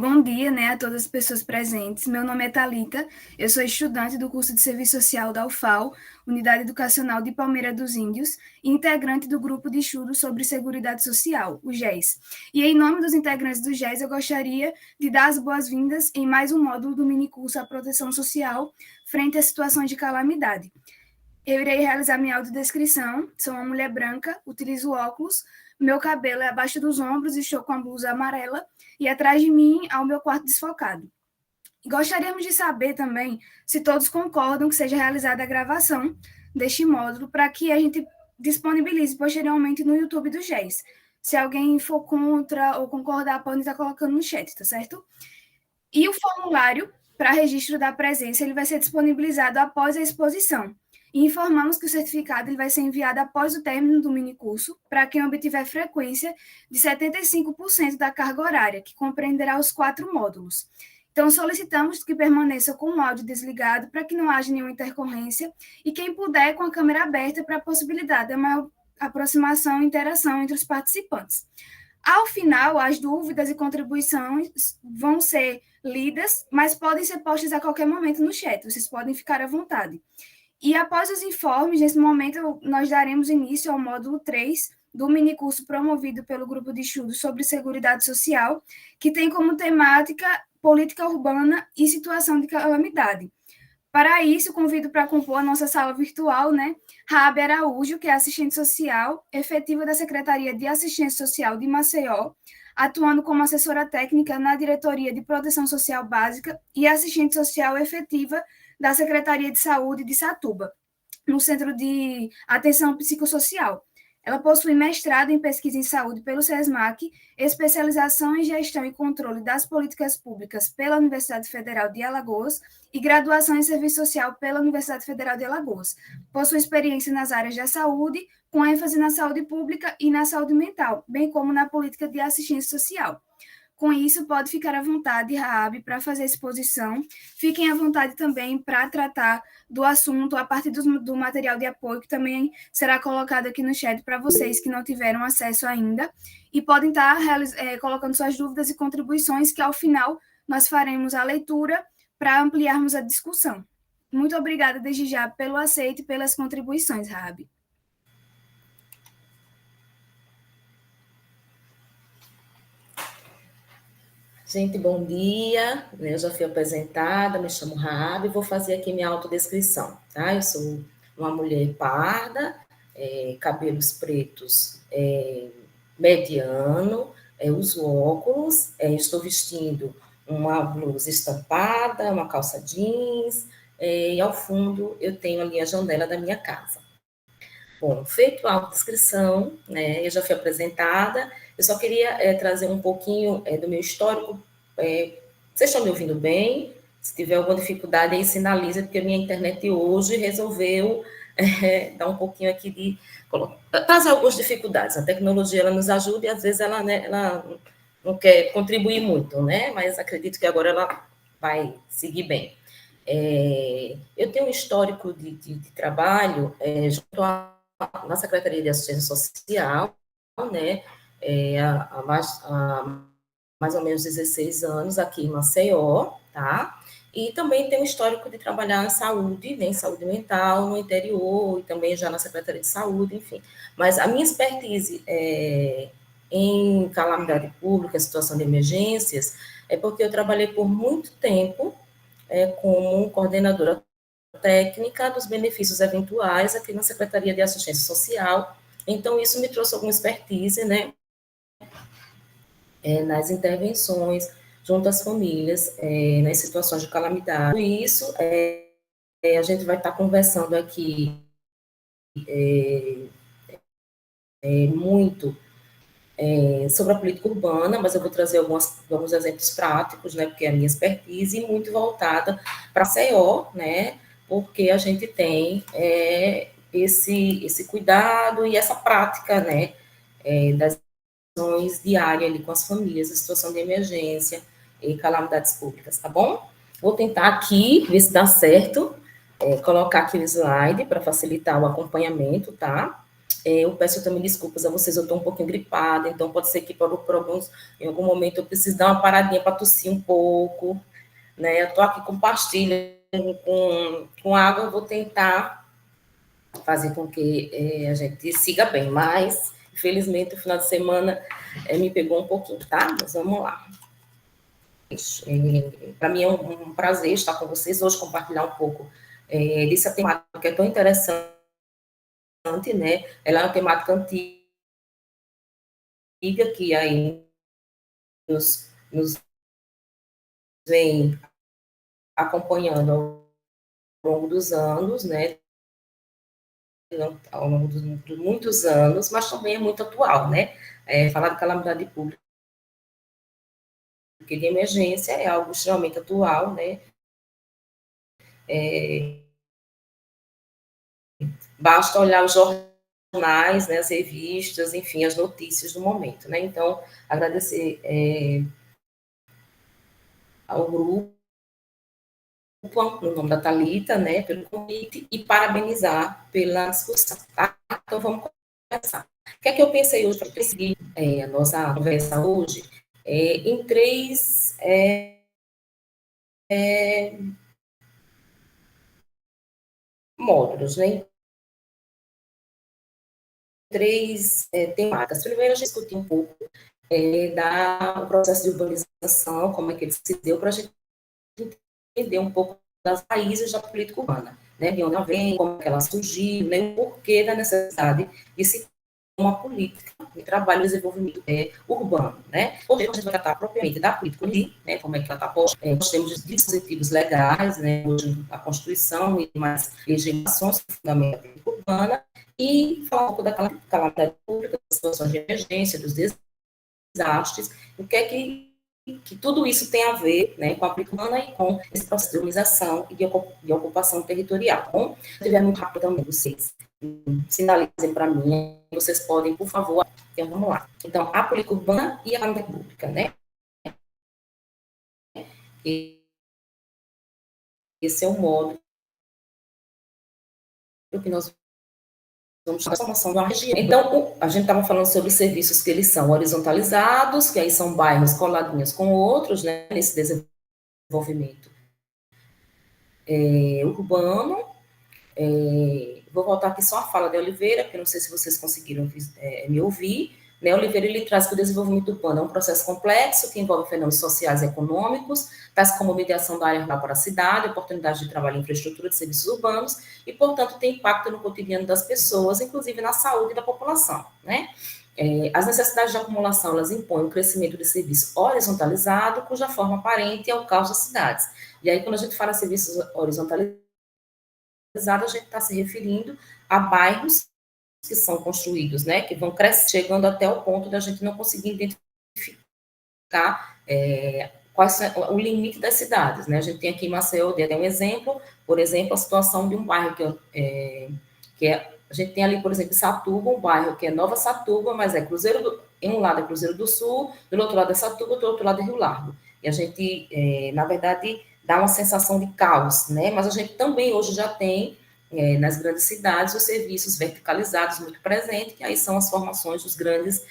bom dia, né, a todas as pessoas presentes. Meu nome é Thalita, eu sou estudante do curso de Serviço Social da UFAL, Unidade Educacional de Palmeira dos Índios, e integrante do Grupo de Estudo sobre Seguridade Social, o GES. E em nome dos integrantes do GES, eu gostaria de dar as boas-vindas em mais um módulo do minicurso A Proteção Social frente a situações de calamidade. Eu irei realizar minha audiodescrição. Sou uma mulher branca, utilizo óculos, meu cabelo é abaixo dos ombros e estou com a blusa amarela, e atrás de mim há o meu quarto desfocado. Gostaríamos de saber também se todos concordam que seja realizada a gravação deste módulo para que a gente disponibilize posteriormente no YouTube do GES. Se alguém for contra ou concordar, pode estar colocando no chat, tá certo? E o formulário para registro da presença ele vai ser disponibilizado após a exposição. E informamos que o certificado ele vai ser enviado após o término do minicurso para quem obtiver frequência de 75% da carga horária, que compreenderá os 4 módulos. Então, solicitamos que permaneça com o áudio desligado para que não haja nenhuma intercorrência e quem puder com a câmera aberta para a possibilidade da maior aproximação e interação entre os participantes. Ao final, as dúvidas e contribuições vão ser lidas, mas podem ser postas a qualquer momento no chat, vocês podem ficar à vontade. E após os informes, nesse momento, nós daremos início ao módulo 3 do minicurso promovido pelo Grupo de Estudos sobre Seguridade Social, que tem como temática política urbana e situação de calamidade. Para isso, convido para compor a nossa sala virtual, né, Raabe Araújo, que é assistente social efetiva da Secretaria de Assistência Social de Maceió, atuando como assessora técnica na Diretoria de Proteção Social Básica e assistente social efetiva da Secretaria de Saúde de Satuba, no Centro de Atenção Psicossocial. Ela possui mestrado em pesquisa em saúde pelo SESMAC, especialização em gestão e controle das políticas públicas pela Universidade Federal de Alagoas e graduação em serviço social pela Universidade Federal de Alagoas. Possui experiência nas áreas da saúde, com ênfase na saúde pública e na saúde mental, bem como na política de assistência social. Com isso, pode ficar à vontade, Raabe, para fazer a exposição. Fiquem à vontade também para tratar do assunto a partir do material de apoio, que também será colocado aqui no chat para vocês que não tiveram acesso ainda. E podem estar colocando suas dúvidas e contribuições, que ao final nós faremos a leitura para ampliarmos a discussão. Muito obrigada desde já pelo aceite e pelas contribuições, Raabe. Gente, bom dia. Eu já fui apresentada, me chamo Raabe, vou fazer aqui minha autodescrição, tá? Eu sou uma mulher parda, cabelos pretos mediano, uso óculos, estou vestindo uma blusa estampada, uma calça jeans, e ao fundo eu tenho ali a janela da minha casa. Bom, feito a autodescrição, né, eu já fui apresentada, eu só queria trazer um pouquinho do meu histórico. Vocês estão me ouvindo bem? Se tiver alguma dificuldade, aí sinaliza, porque a minha internet hoje resolveu dar um pouquinho aqui de... trazer algumas dificuldades. A tecnologia, ela nos ajuda e, às vezes, ela não quer contribuir muito, né? Mas acredito que agora ela vai seguir bem. Eu tenho um histórico de trabalho junto na Secretaria de Assistência Social, né, há mais ou menos 16 anos aqui em Maceió, tá? E também tenho um histórico de trabalhar em saúde, né, em saúde mental, no interior, e também já na Secretaria de Saúde, enfim. Mas a minha expertise em calamidade pública, situação de emergências, é porque eu trabalhei por muito tempo como coordenadora técnica dos benefícios eventuais aqui na Secretaria de Assistência Social. Então, isso me trouxe alguma expertise, né, nas intervenções junto às famílias, nas situações de calamidade. E isso, a gente vai estar conversando aqui muito sobre a política urbana, mas eu vou trazer alguns exemplos práticos, né, porque é a minha expertise, e muito voltada para a CEO, né, porque a gente tem esse cuidado e essa prática, né, das ações diárias ali com as famílias, em situação de emergência e calamidades públicas, tá bom? Vou tentar aqui, ver se dá certo, colocar aqui o slide para facilitar o acompanhamento, tá? Eu peço também desculpas a vocês, eu estou um pouquinho gripada, então pode ser que em algum momento eu precise dar uma paradinha para tossir um pouco, né? Eu estou aqui com pastilha, com água, eu vou tentar fazer com que a gente siga bem, mas infelizmente o final de semana me pegou um pouquinho, tá? Mas vamos lá. Para mim é um prazer estar com vocês hoje, compartilhar um pouco dessa temática que é tão interessante, né? Ela é uma temática antiga que aí nos vem acompanhando ao longo dos anos, né? Ao longo de muitos anos, mas também é muito atual, né? Falar de calamidade pública e de emergência é algo extremamente atual, né? Basta olhar os jornais, né, as revistas, enfim, as notícias do momento, né? Então, agradecer ao grupo, no nome da Thalita, né, pelo convite e parabenizar pela discussão, tá? Então, vamos começar. O que é que eu pensei hoje para seguir a nossa conversa hoje? Em três módulos, né? Três temáticas. Primeiro, a gente discutir um pouco do processo de urbanização, como é que ele se deu, para a gente entender um pouco das raízes da política urbana, né? De onde ela vem, como ela surgiu, né? O porquê da necessidade de se ter uma política de trabalho e desenvolvimento urbano, né? Hoje a gente vai tratar propriamente da política, né? Como é que ela está posta. Nós temos dispositivos legais, né? Hoje a Constituição e mais legislações que fundamentam a política urbana, e falar um pouco da calamidade pública, das situações de emergência, dos desastres, o que é que tudo isso tem a ver, né, com a política urbana e com esse processo de urbanização e de ocupação territorial. Bom, se estiver muito rápido também, vocês sinalizem para mim, vocês podem, por favor, então vamos lá. Então, a política urbana e a calamidade pública, né? Esse é o modo que nós vamos fazer a transformação de uma região. Então, a gente estava falando sobre serviços que eles são horizontalizados, que aí são bairros coladinhos com outros, né, nesse desenvolvimento urbano. Vou voltar aqui só a fala de Oliveira, porque não sei se vocês conseguiram me ouvir. Né, Oliveira, ele traz que o desenvolvimento urbano é um processo complexo que envolve fenômenos sociais e econômicos, tais como mediação da área rural para a cidade, oportunidade de trabalho, infraestrutura de serviços urbanos, e, portanto, tem impacto no cotidiano das pessoas, inclusive na saúde da população. Né? As necessidades de acumulação, elas impõem o crescimento de serviço horizontalizado, cuja forma aparente é o caos das cidades. E aí, quando a gente fala serviços horizontalizados, a gente está se referindo a bairros que são construídos, né, que vão crescendo, chegando até o ponto da gente não conseguir identificar quais são o limite das cidades, né? A gente tem aqui em Maceió, dei um exemplo, por exemplo, a situação de um bairro a gente tem ali, por exemplo, Satuba, um bairro que é Nova Satuba, mas em um lado é Cruzeiro do Sul, do outro lado é Satuba, do outro lado é Rio Largo. E a gente, na verdade, dá uma sensação de caos, né? Mas a gente também hoje já tem nas grandes cidades os serviços verticalizados muito presentes, que aí são as formações dos grandes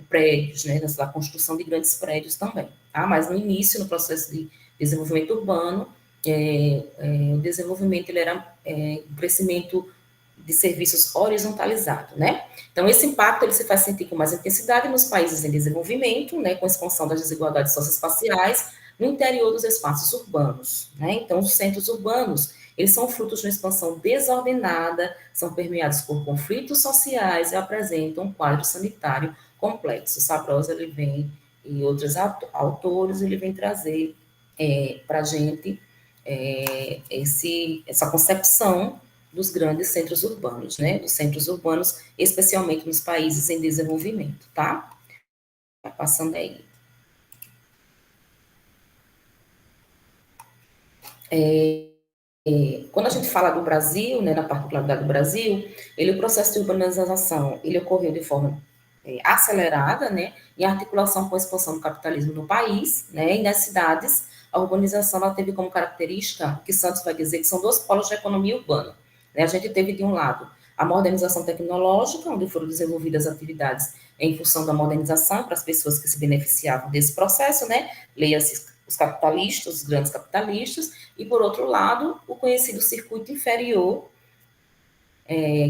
prédios, né? Da construção de grandes prédios também. Tá? Mas no início, no processo de desenvolvimento urbano, o desenvolvimento ele era um crescimento de serviços horizontalizado, né? Então, esse impacto ele se faz sentir com mais intensidade nos países em desenvolvimento, né, com a expansão das desigualdades socioespaciais no interior dos espaços urbanos, né? Então, os centros urbanos, eles são frutos de uma expansão desordenada, são permeados por conflitos sociais e apresentam um quadro sanitário complexo. Sabrosa, ele vem, e outros autores, ele vem trazer para a gente essa concepção dos grandes centros urbanos, né? Dos centros urbanos, especialmente nos países em desenvolvimento, tá? Tá passando aí. Quando a gente fala do Brasil, né, na particularidade do Brasil, o processo de urbanização, ele ocorreu de forma acelerada, né, em articulação com a expansão do capitalismo no país, né, e nas cidades, a urbanização ela teve como característica, que Santos vai dizer que são dois polos de economia urbana. Né, a gente teve, de um lado, A modernização tecnológica, onde foram desenvolvidas atividades em função da modernização para as pessoas que se beneficiavam desse processo, né? Leia-se os capitalistas, os grandes capitalistas, e, por outro lado, o conhecido circuito inferior,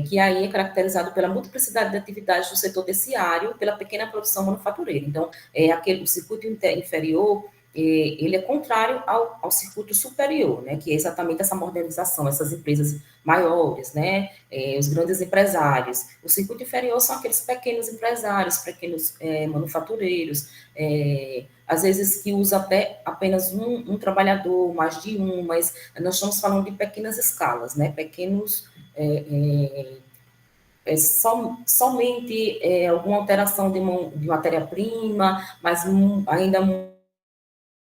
que aí é caracterizado pela multiplicidade de atividades do setor terciário, pela pequena produção manufatureira. Então, o circuito inferior, ele é contrário ao circuito superior, né, que é exatamente essa modernização, essas empresas maiores, né, os grandes empresários. O circuito inferior são aqueles pequenos empresários, pequenos manufatureiros, às vezes que usa até apenas um trabalhador, mais de um, mas nós estamos falando de pequenas escalas, né, pequenos somente alguma alteração de matéria-prima, mas ainda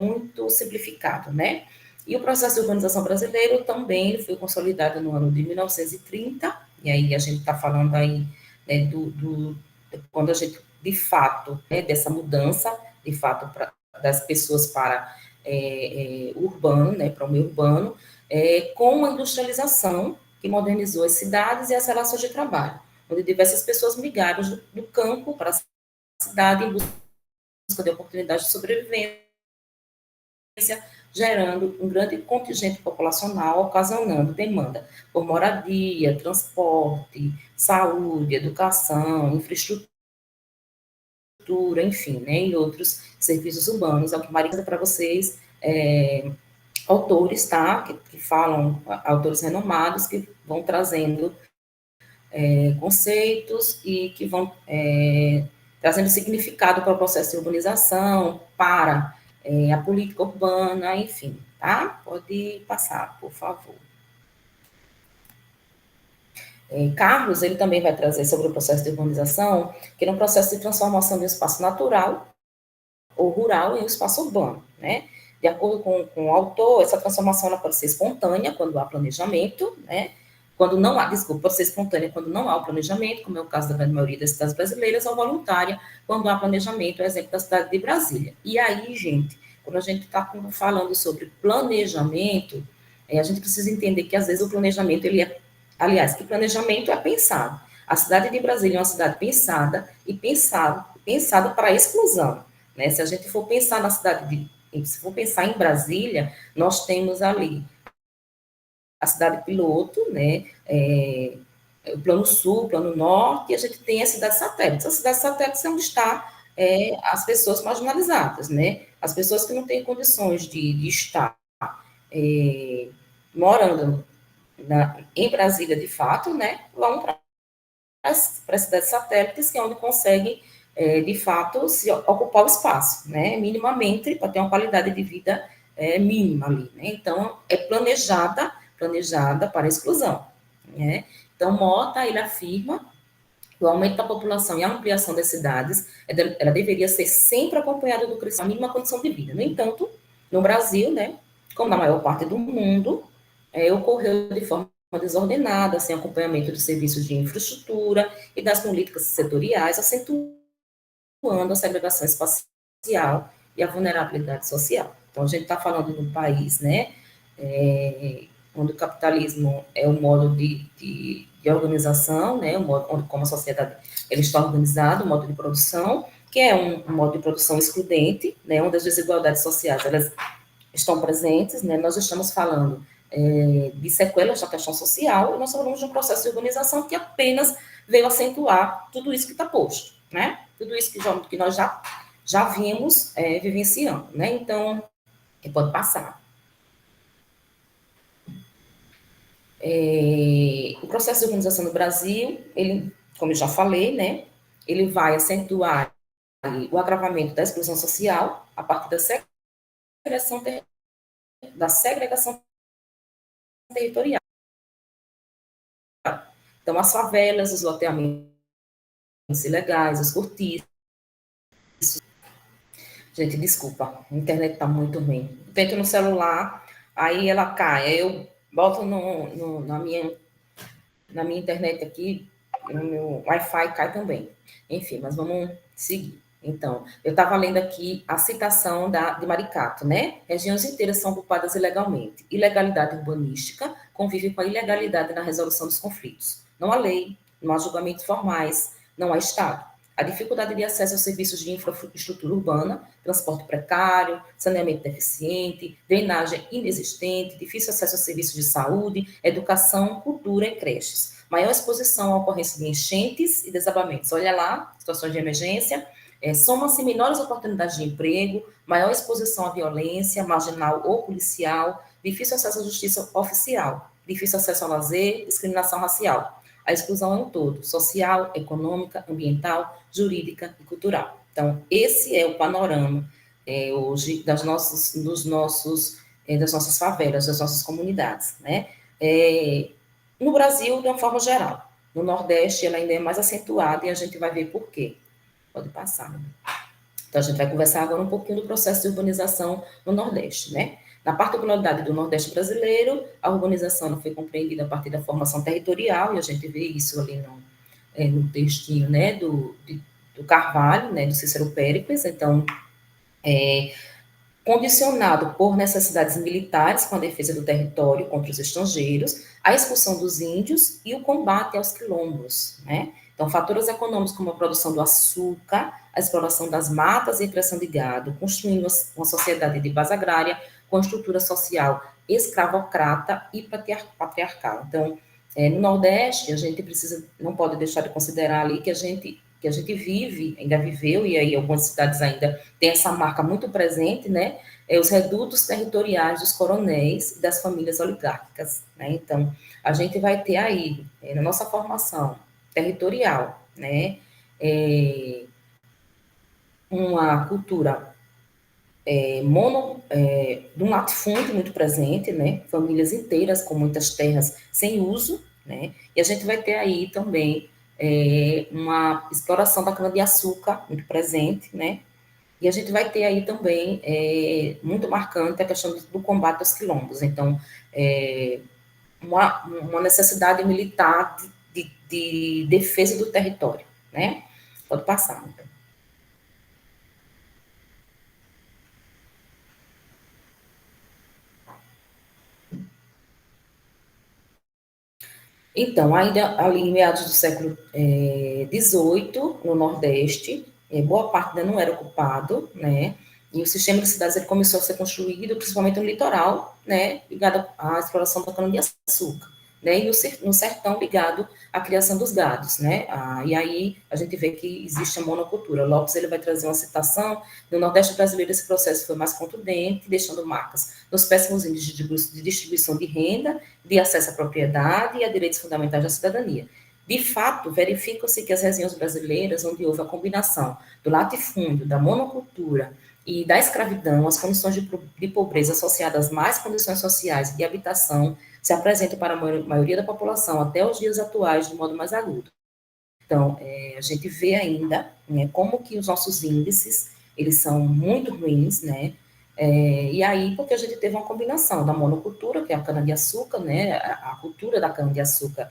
muito simplificado, né? E o processo de urbanização brasileiro também ele foi consolidado no ano de 1930, e aí a gente está falando aí, né, quando a gente, de fato, né, dessa mudança, de fato, das pessoas para o urbano, né, para o meio urbano, com a industrialização, que modernizou as cidades e as relações de trabalho, onde diversas pessoas migraram do campo para a cidade em busca de oportunidades de sobrevivência, gerando um grande contingente populacional, ocasionando demanda por moradia, transporte, saúde, educação, infraestrutura, enfim, né, e outros serviços urbanos. É o que Maria para vocês, autores, tá, que falam, autores renomados, que vão trazendo conceitos e que vão trazendo significado para o processo de urbanização, para a política urbana, enfim, tá? Pode passar, por favor. Carlos, ele também vai trazer sobre o processo de urbanização, que é um processo de transformação de um espaço natural ou rural em um espaço urbano, né? De acordo com o autor, essa transformação ela pode ser espontânea, quando há planejamento, né? Quando não há, desculpa, pode ser espontânea quando não há o planejamento, como é o caso da grande maioria das cidades brasileiras, ou voluntária, quando há planejamento, é o exemplo da cidade de Brasília. E aí, gente, quando a gente está falando sobre planejamento, a gente precisa entender que, às vezes, o planejamento, aliás, que planejamento é pensado. A cidade de Brasília é uma cidade pensada e pensada para a exclusão, né? Se a gente for pensar na se for pensar em Brasília, nós temos ali a cidade piloto, né, o plano sul, o plano norte, e a gente tem as cidades satélites. As cidades satélites é onde estão as pessoas marginalizadas, né, as pessoas que não têm condições de estar morando em Brasília de fato, né, vão para as cidades satélites, que é onde conseguem, de fato, se ocupar o espaço, né, minimamente, para ter uma qualidade de vida mínima ali, né, então, é planejada para a exclusão, né. Então, Mota, ele afirma que o aumento da população e a ampliação das cidades, ela deveria ser sempre acompanhada do crescimento da mínima condição de vida. No entanto, no Brasil, né, como na maior parte do mundo, ocorreu de forma desordenada, sem acompanhamento dos serviços de infraestrutura e das políticas setoriais, acentuando a segregação espacial e a vulnerabilidade social. Então, a gente está falando de um país, né, onde o capitalismo é o modo de organização, né, o modo como a sociedade ele está organizada, o modo de produção, que é um modo de produção excludente, né, onde as desigualdades sociais elas estão presentes, né, nós estamos falando de sequelas da questão social, e nós falamos de um processo de urbanização que apenas veio acentuar tudo isso que está posto, né? Tudo isso que nós já vimos vivenciando, né? Então, pode passar. O processo de urbanização no Brasil, ele, como eu já falei, né? Ele vai acentuar o agravamento da exclusão social a partir da segregação territorial. Então, as favelas, os loteamentos ilegais, os cortiços. Gente, desculpa, a internet está muito ruim. Eu tento no celular, aí ela cai. Aí eu boto na minha internet aqui, no meu Wi-Fi cai também. Enfim, mas vamos seguir. Então, eu estava lendo aqui a citação de Maricato, né? Regiões inteiras são ocupadas ilegalmente. Ilegalidade urbanística convive com a ilegalidade na resolução dos conflitos. Não há lei, não há julgamentos formais, não há Estado. A dificuldade de acesso aos serviços de infraestrutura urbana, transporte precário, saneamento deficiente, drenagem inexistente, difícil acesso a serviços de saúde, educação, cultura e creches. Maior exposição à ocorrência de enchentes e desabamentos. Olha lá, situações de emergência, soma-se menores oportunidades de emprego, maior exposição à violência, marginal ou policial, difícil acesso à justiça oficial, difícil acesso ao lazer, discriminação racial. A exclusão é um todo, social, econômica, ambiental, jurídica e cultural. Então, esse é o panorama hoje das nossas favelas, das nossas comunidades, né? No Brasil, de uma forma geral. No Nordeste, ela ainda é mais acentuada e a gente vai ver por quê. Pode passar. Né? Então, a gente vai conversar agora um pouquinho do processo de urbanização no Nordeste, né? Na particularidade do Nordeste brasileiro, a urbanização não foi compreendida a partir da formação territorial, e a gente vê isso ali no textinho, né, do Carvalho, né, do Cícero Péricles. Então, condicionado por necessidades militares com a defesa do território contra os estrangeiros, a expulsão dos índios e o combate aos quilombos, né? Então, fatores econômicos como a produção do açúcar, a exploração das matas e a criação de gado, construindo uma sociedade de base agrária com estrutura social escravocrata e patriarcal. Então, no Nordeste, a gente não pode deixar de considerar ali que a gente vive, ainda viveu, e aí algumas cidades ainda têm essa marca muito presente, né? Os redutos territoriais dos coronéis e das famílias oligárquicas, né? Então, a gente vai ter aí, na nossa formação territorial, né? Uma cultura de um latifúndio muito presente, né? Famílias inteiras com muitas terras sem uso, né? E a gente vai ter aí também uma exploração da cana-de-açúcar muito presente, né? E a gente vai ter aí também, muito marcante, a questão do combate aos quilombos. Então, uma necessidade militar de defesa do território, né? Pode passar, então. Então, ainda ali em meados do século XVIII, no Nordeste, boa parte ainda não era ocupado, né? E o sistema de cidades ele começou a ser construído, principalmente no litoral, né? Ligado à exploração da cana-de-açúcar, né? E no sertão ligado à criação dos gados, né? E aí a gente vê que existe a monocultura. Lopes ele vai trazer uma citação: no Nordeste brasileiro esse processo foi mais contundente, deixando marcas nos péssimos índices de distribuição de renda, de acesso à propriedade e a direitos fundamentais da cidadania. De fato, verifica-se que as regiões brasileiras, onde houve a combinação do latifúndio, da monocultura e da escravidão, as condições de pobreza associadas às más condições sociais de habitação se apresentam para a maioria da população até os dias atuais de modo mais agudo. Então, a gente vê ainda, né, como que os nossos índices, eles são muito ruins, né? E aí, porque a gente teve uma combinação da monocultura, que é a cana-de-açúcar, né? A cultura da cana-de-açúcar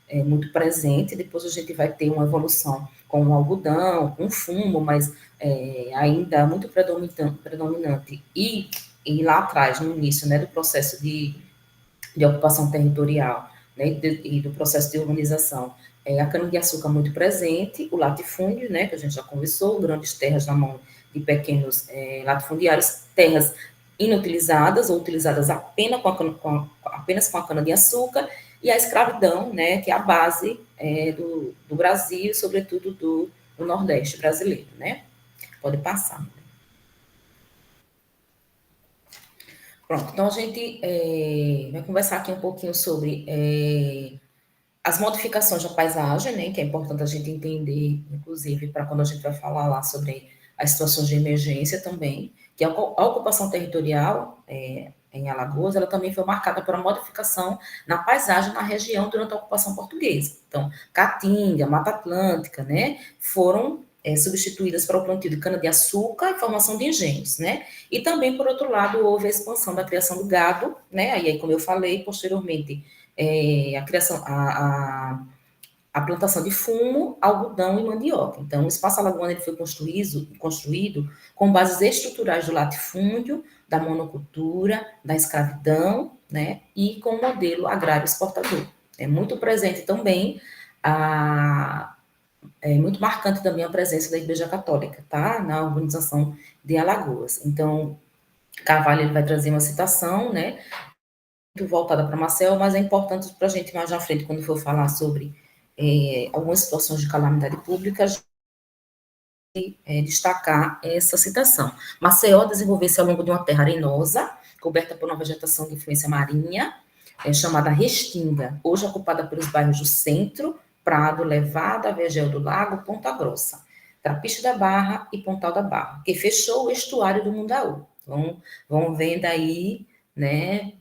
é muito presente, depois a gente vai ter uma evolução com o algodão, com o fumo, mas ainda muito predominante. E lá atrás, no início, né, do processo de ocupação territorial, né, e do processo de urbanização, a cana-de-açúcar muito presente, o latifúndio, né, que a gente já conversou, grandes terras na mão de pequenos latifundiários, terras inutilizadas ou utilizadas apenas com a cana-de-açúcar, e a escravidão, né, que é a base do Brasil, sobretudo do Nordeste brasileiro, né? Pode passar. Pronto, então a gente vai conversar aqui um pouquinho sobre as modificações da paisagem, né, que é importante a gente entender, inclusive, para quando a gente vai falar lá sobre as situações de emergência também, que a ocupação territorial em Alagoas, ela também foi marcada por uma modificação na paisagem na região durante a ocupação portuguesa. Então, Caatinga, Mata Atlântica, né, foram substituídas para o plantio de cana-de-açúcar e formação de engenhos, né? E também, por outro lado, houve a expansão da criação do gado, né? Aí, como eu falei, posteriormente, a plantação de fumo, algodão e mandioca. Então, o espaço alagoano ele foi construído com bases estruturais do latifúndio, da monocultura, da escravidão, né, e com o modelo agrário exportador. É muito presente também, é muito marcante também a presença da Igreja Católica, tá? Na urbanização de Alagoas. Então, Carvalho ele vai trazer uma citação, né? Muito voltada para Maceió, mas é importante para a gente mais na frente, quando for falar sobre algumas situações de calamidade pública, destacar essa citação. Maceió desenvolveu-se ao longo de uma terra arenosa, coberta por uma vegetação de influência marinha, chamada Restinga, hoje ocupada pelos bairros do Centro, Prado, Levada, Vergel do Lago, Ponta Grossa, Trapiche da Barra e Pontal da Barra, que fechou o estuário do Mundaú. Então, vão vendo aí, né,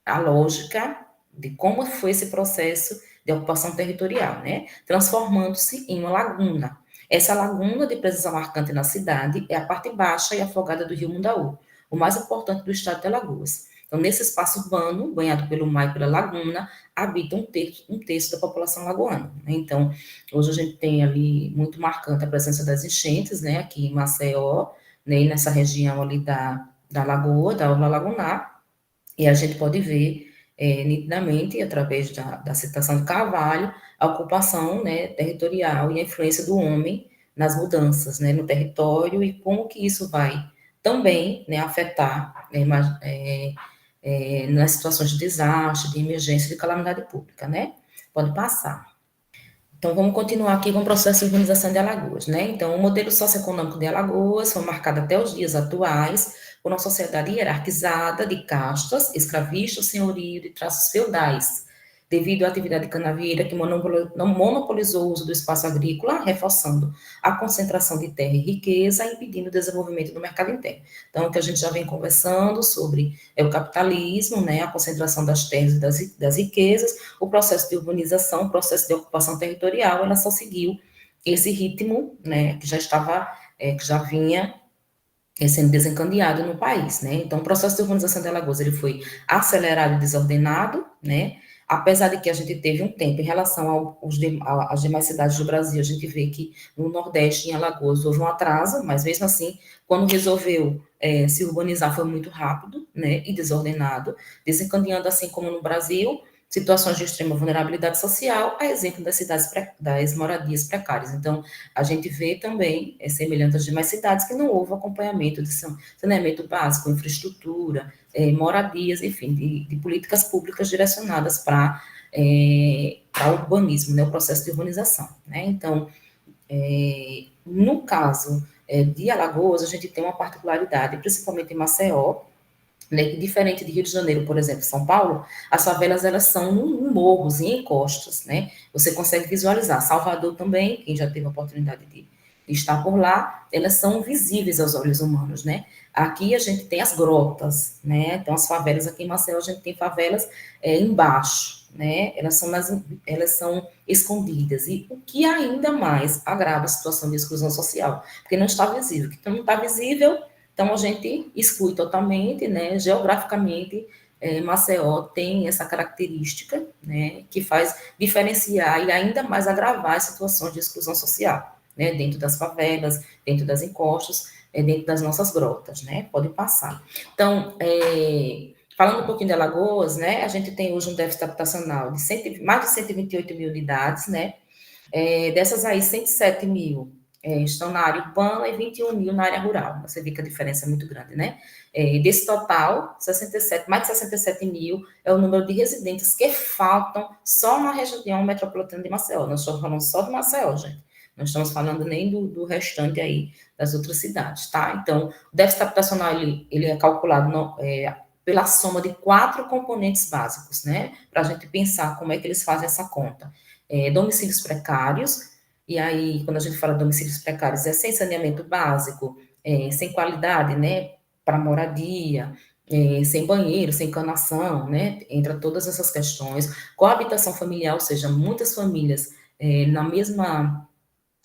a lógica de como foi esse processo de ocupação territorial, né, transformando-se em uma laguna. Essa laguna de presença marcante na cidade é a parte baixa e afogada do rio Mundaú, o mais importante do estado de Alagoas. Então, nesse espaço urbano, banhado pelo mar e pela laguna, habita um terço da população lagoana. Né? Então, hoje a gente tem ali muito marcante a presença das enchentes, né, aqui em Maceió, né, e nessa região ali da lagoa, da orla lagunar, e a gente pode ver nitidamente, através da citação de Carvalho, a ocupação, né, territorial e a influência do homem nas mudanças, né, no território e como que isso vai também, né, afetar nas situações de desastre, de emergência, de calamidade pública, né? Pode passar. Então, vamos continuar aqui com o processo de urbanização de Alagoas, né? Então, o modelo socioeconômico de Alagoas foi marcado até os dias atuais por uma sociedade hierarquizada de castas, escravista, senhorio, de traços feudais, devido à atividade canavieira que monopolizou o uso do espaço agrícola, reforçando a concentração de terra e riqueza, impedindo o desenvolvimento do mercado interno. Então, o que a gente já vem conversando sobre é o capitalismo, né, a concentração das terras e das riquezas, o processo de urbanização, o processo de ocupação territorial, ela só seguiu esse ritmo, né, que já estava, que já vinha sendo desencadeado no país, né? Então, o processo de urbanização de Alagoas, ele foi acelerado e desordenado, né? Apesar de que a gente teve um tempo em relação às demais cidades do Brasil, a gente vê que no Nordeste, em Alagoas, houve um atraso, mas mesmo assim, quando resolveu se urbanizar, foi muito rápido, né? E desordenado, desencadeando, assim como no Brasil, situações de extrema vulnerabilidade social, a exemplo das cidades, das moradias precárias. Então, a gente vê também, semelhante às demais cidades, que não houve acompanhamento de saneamento básico, infraestrutura, moradias, enfim, de políticas públicas direcionadas para o urbanismo, né, o processo de urbanização. Né? Então, no caso de Alagoas, a gente tem uma particularidade, principalmente em Maceió, né, que diferente de Rio de Janeiro, por exemplo, São Paulo, as favelas elas são em morros, em encostas, né? Você consegue visualizar. Salvador também, quem já teve a oportunidade de estar por lá, elas são visíveis aos olhos humanos, né? Aqui a gente tem as grotas, né? Então as favelas aqui em Maceió a gente tem favelas embaixo, né? Elas são escondidas e o que ainda mais agrava a situação de exclusão social, porque não está visível. Que não está visível, então, a gente exclui totalmente, né, geograficamente, Maceió tem essa característica, né, que faz diferenciar e ainda mais agravar as situações de exclusão social, né, dentro das favelas, dentro das encostas, dentro das nossas grotas, né, pode passar. Então, falando um pouquinho de Alagoas, né, a gente tem hoje um déficit habitacional de mais de 128 mil unidades, né, dessas aí, 107 mil estão na área urbana e 21 mil na área rural. Você vê que a diferença é muito grande, né? Desse total, 67, mais de 67 mil é o número de residentes que faltam só na região metropolitana de Maceió. Nós estamos falando só de Maceió, gente. Não estamos falando nem do restante aí das outras cidades, tá? Então, o déficit habitacional, ele é calculado pela soma de 4 componentes básicos, né? Para a gente pensar como é que eles fazem essa conta. Domicílios precários, e aí, quando a gente fala de domicílios precários, é sem saneamento básico, sem qualidade, né, para moradia, sem banheiro, sem encanação, né, entra todas essas questões, coabitação familiar, ou seja, muitas famílias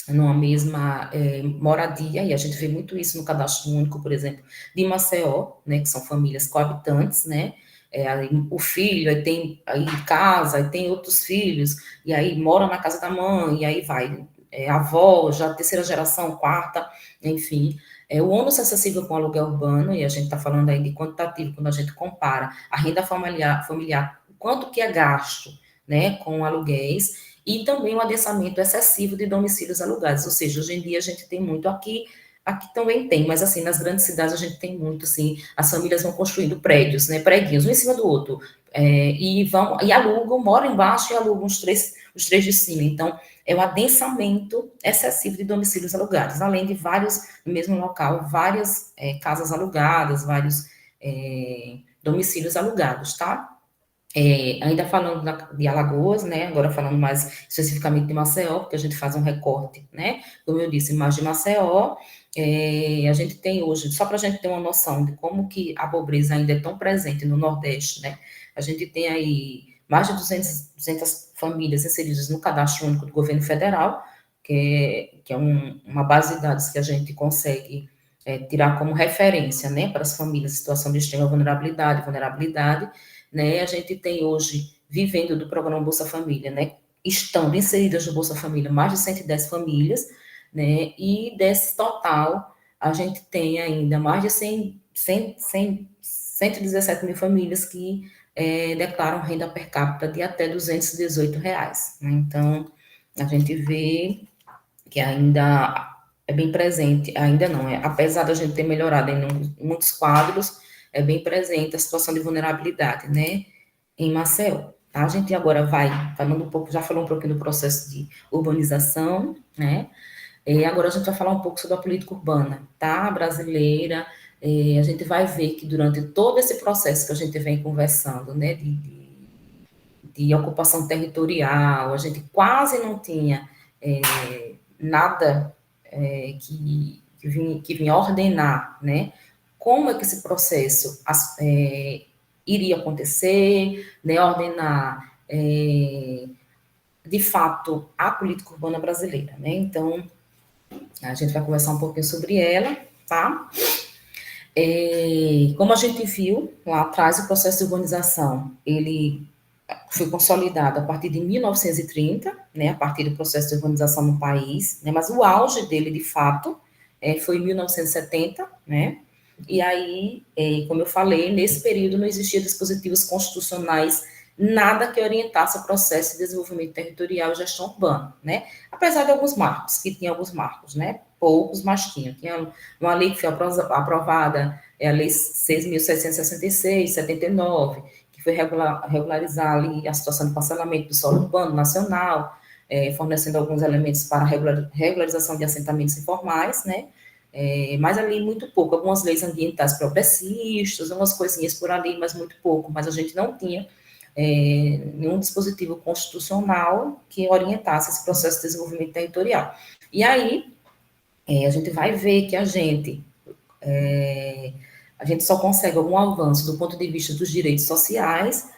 numa mesma moradia, e a gente vê muito isso no cadastro único, por exemplo, de Maceió, né, que são famílias coabitantes, né, aí o filho, aí tem aí casa, aí tem outros filhos, e aí mora na casa da mãe, e aí vai avó, já terceira geração, quarta, enfim. O ônus acessível com o aluguel urbano, e a gente está falando aí de quantitativo, quando a gente compara a renda familiar, quanto que é gasto, né, com aluguéis, e também o adensamento excessivo de domicílios alugados, ou seja, hoje em dia a gente tem muito aqui também tem, mas assim, nas grandes cidades a gente tem muito, assim, as famílias vão construindo prédios, né, prédios, um em cima do outro, e alugam, moram embaixo e alugam os três de cima, então, é o adensamento excessivo de domicílios alugados, além de vários, no mesmo local, várias casas alugadas, vários domicílios alugados, tá? Ainda falando de Alagoas, né, agora falando mais especificamente de Maceió, porque a gente faz um recorte, né, como eu disse, mais de Maceió, a gente tem hoje, só para a gente ter uma noção de como que a pobreza ainda é tão presente no Nordeste, né, a gente tem aí mais de 200 famílias inseridas no Cadastro Único do Governo Federal, que é uma base de dados que a gente consegue tirar como referência, né, para as famílias em situação de extrema vulnerabilidade, né, a gente tem hoje, vivendo do programa Bolsa Família, né, estando inseridas no Bolsa Família mais de 110 famílias, né, e desse total, a gente tem ainda mais de 117 mil famílias que declaram renda per capita de até R$ 218, né, então, a gente vê que ainda é bem presente, ainda não, apesar da gente ter melhorado em muitos quadros, é bem presente a situação de vulnerabilidade, né, em Maceió. Tá? A gente agora vai falando um pouco, já falou um pouquinho do processo de urbanização, né, e agora a gente vai falar um pouco sobre a política urbana, tá, brasileira. A gente vai ver que durante todo esse processo que a gente vem conversando, né, de ocupação territorial, a gente quase não tinha nada que vinha ordenar, né, como é que esse processo iria acontecer, né, ordenar, de fato, a política urbana brasileira, né, então, a gente vai conversar um pouquinho sobre ela, tá? Como a gente viu lá atrás, o processo de urbanização, ele foi consolidado a partir de 1930, né, a partir do processo de urbanização no país, né, mas o auge dele, de fato, foi em 1970, né, e aí, como eu falei, nesse período não existia dispositivos constitucionais, nada que orientasse o processo de desenvolvimento territorial e gestão urbana, né, apesar de alguns marcos, que tinha alguns marcos, né, poucos, mas tinha uma lei que foi aprovada, a Lei 6.766, 79, que foi regularizar ali a situação de parcelamento do solo urbano nacional, fornecendo alguns elementos para a regularização de assentamentos informais, né, mas ali muito pouco, algumas leis ambientais progressistas, umas coisinhas por ali, mas muito pouco, mas a gente não tinha nenhum dispositivo constitucional que orientasse esse processo de desenvolvimento territorial. E aí, a gente vai ver que a gente só consegue algum avanço do ponto de vista dos direitos sociais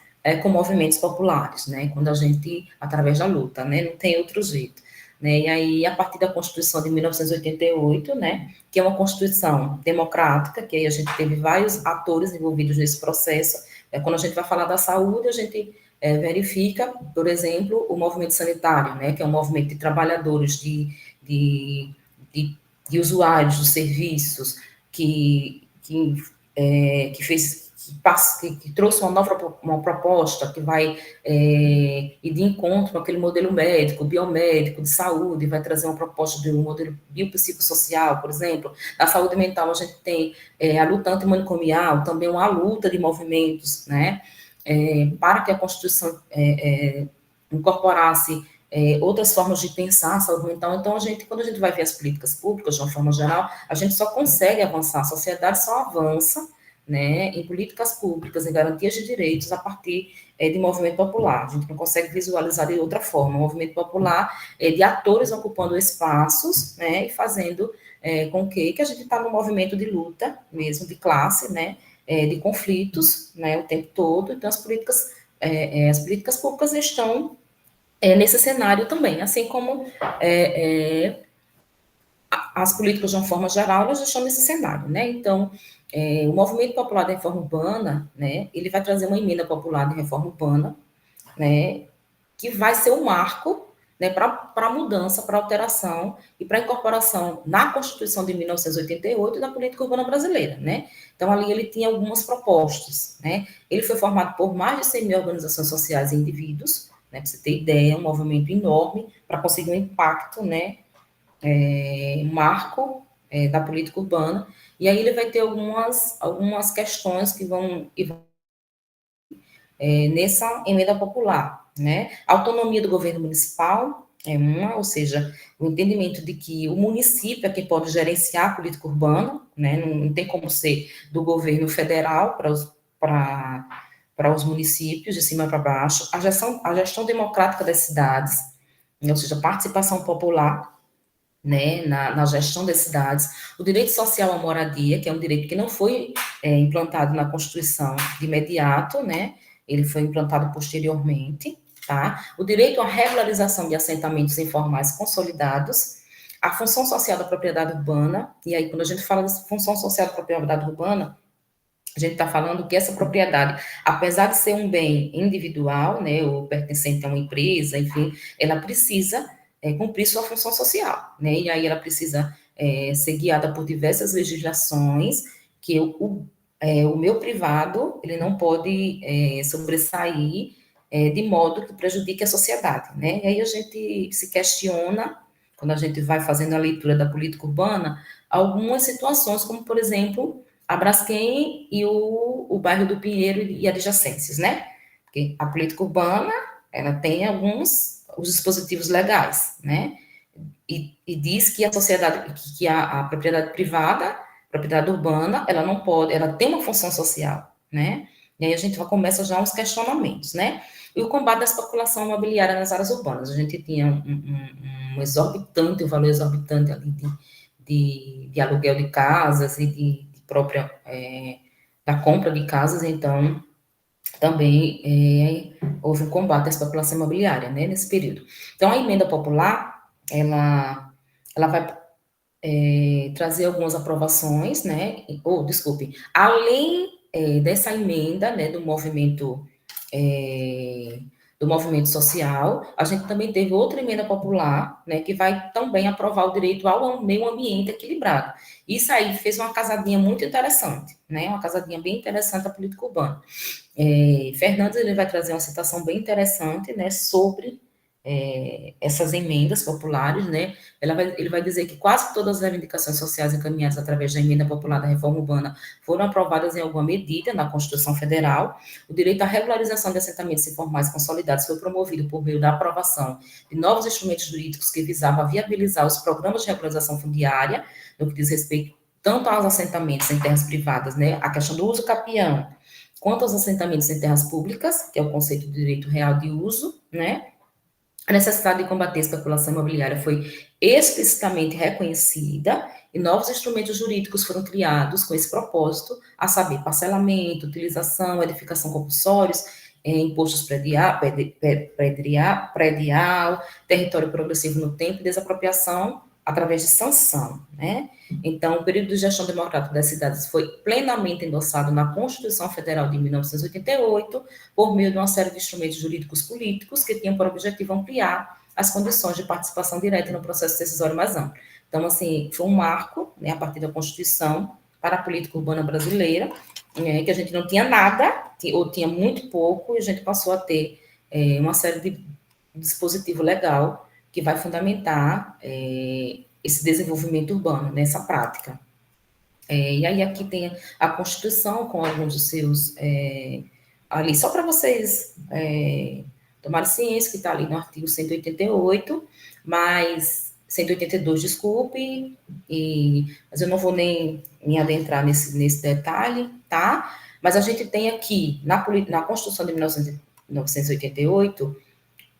com movimentos populares, né, quando a gente, através da luta, né, não tem outro jeito. Né, e aí, a partir da Constituição de 1988, né, que é uma Constituição democrática, que aí a gente teve vários atores envolvidos nesse processo, quando a gente vai falar da saúde, a gente verifica, por exemplo, o movimento sanitário, né, que é um movimento de trabalhadores, de usuários dos serviços, que trouxe uma proposta que vai ir de encontro com aquele modelo médico, biomédico, de saúde, vai trazer uma proposta de um modelo biopsicossocial, por exemplo. Na saúde mental, a gente tem a luta antimanicomial, também uma luta de movimentos, né, para que a Constituição incorporasse outras formas de pensar a saúde mental. Então, quando a gente vai ver as políticas públicas, de uma forma geral, a gente só consegue avançar, a sociedade só avança, né, em políticas públicas, em garantias de direitos, a partir de movimento popular. A gente não consegue visualizar de outra forma. O movimento popular de atores ocupando espaços, né, e fazendo com que a gente está no movimento de luta, mesmo de classe, né, de conflitos, né, o tempo todo. Então, as políticas públicas estão nesse cenário também, assim como as políticas de uma forma geral, elas estão nesse cenário, né? Então, o Movimento Popular da Reforma Urbana, né, ele vai trazer uma emenda popular de reforma urbana, né, que vai ser um marco, né, para a mudança, para a alteração e para a incorporação na Constituição de 1988 da política urbana brasileira, né? Então, ali ele tinha algumas propostas, né? Ele foi formado por mais de 100 mil organizações sociais e indivíduos, né? Para você ter ideia, é um movimento enorme para conseguir um impacto, né? Um marco da política urbana, e aí ele vai ter algumas questões que vão nessa emenda popular, né? A autonomia do governo municipal é uma, ou seja, o entendimento de que o município é quem pode gerenciar a política urbana, né? Não tem como ser do governo federal para os municípios, de cima para baixo. A gestão democrática das cidades, né? Ou seja, participação popular, né, na gestão das cidades, o direito social à moradia, que é um direito que não foi implantado na Constituição de imediato, né, ele foi implantado posteriormente, tá? O direito à regularização de assentamentos informais consolidados, a função social da propriedade urbana, e aí quando a gente fala de função social da propriedade urbana, a gente está falando que essa propriedade, apesar de ser um bem individual, né, ou pertencente a uma empresa, enfim, ela precisa cumprir sua função social, né, e aí ela precisa ser guiada por diversas legislações que o meu privado, ele não pode sobressair de modo que prejudique a sociedade, né, e aí a gente se questiona, quando a gente vai fazendo a leitura da política urbana, algumas situações, como, por exemplo, a Braskem e o bairro do Pinheiro e adjacências, né? Porque a política urbana, ela tem os dispositivos legais, né? E diz que a sociedade, que a propriedade privada, a propriedade urbana, ela não pode, ela tem uma função social, né? E aí a gente começa já uns questionamentos, né? E o combate da especulação imobiliária nas áreas urbanas. A gente tinha um valor exorbitante ali de aluguel de casas e de própria da compra de casas, então também houve um combate à especulação imobiliária, né, nesse período. Então, a emenda popular, ela vai trazer algumas aprovações, né, desculpe, além dessa emenda, né, do movimento social, a gente também teve outra emenda popular, né, que vai também aprovar o direito ao meio ambiente equilibrado. Isso aí fez uma casadinha muito interessante, né, uma casadinha bem interessante da política urbana. Fernandes, ele vai trazer uma citação bem interessante, né, sobre essas emendas populares, né, ele vai dizer que quase todas as reivindicações sociais encaminhadas através da emenda popular da reforma urbana foram aprovadas em alguma medida na Constituição Federal. O direito à regularização de assentamentos informais consolidados foi promovido por meio da aprovação de novos instrumentos jurídicos que visavam viabilizar os programas de regularização fundiária, no que diz respeito tanto aos assentamentos em terras privadas, né, a questão do uso capião, quanto aos assentamentos em terras públicas, que é o conceito de direito real de uso, né, a necessidade de combater a especulação imobiliária foi explicitamente reconhecida e novos instrumentos jurídicos foram criados com esse propósito, a saber, parcelamento, utilização, edificação compulsórios, impostos predial, território progressivo no tempo e desapropriação através de sanção, né? Então, o período de gestão democrática das cidades foi plenamente endossado na Constituição Federal de 1988, por meio de uma série de instrumentos jurídicos políticos que tinham por objetivo ampliar as condições de participação direta no processo decisório mais amplo. Então, assim, foi um marco, né, a partir da Constituição, para a política urbana brasileira, que a gente não tinha nada, ou tinha muito pouco, e a gente passou a ter uma série de dispositivo legal que vai fundamentar esse desenvolvimento urbano, nessa prática. E aí aqui tem a Constituição com alguns dos seus ali, só para vocês tomarem ciência que está ali no artigo 188, mas 182, desculpe, mas eu não vou nem me adentrar nesse detalhe, tá? Mas a gente tem aqui, na Constituição de 1988,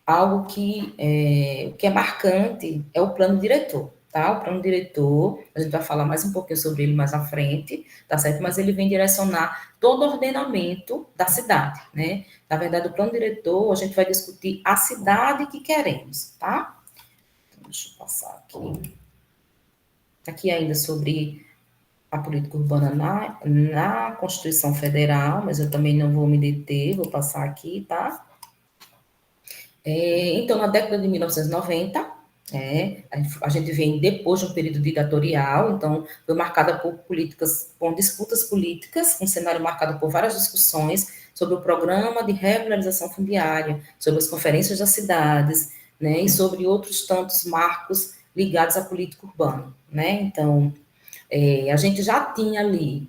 algo que é marcante é o plano diretor, tá? O plano diretor, a gente vai falar mais um pouquinho sobre ele mais à frente, tá certo? Mas ele vem direcionar todo o ordenamento da cidade, né? Na verdade, o plano diretor, a gente vai discutir a cidade que queremos, tá? Então, deixa eu passar aqui. Aqui ainda sobre a política urbana na Constituição Federal, mas eu também não vou me deter, vou passar aqui, tá? Então, na década de 1990, A gente vem depois de um período ditatorial, então foi marcada por disputas políticas, um cenário marcado por várias discussões sobre o programa de regularização fundiária, sobre as conferências das cidades, né, e sobre outros tantos marcos ligados à política urbana, né? Então, a gente já tinha ali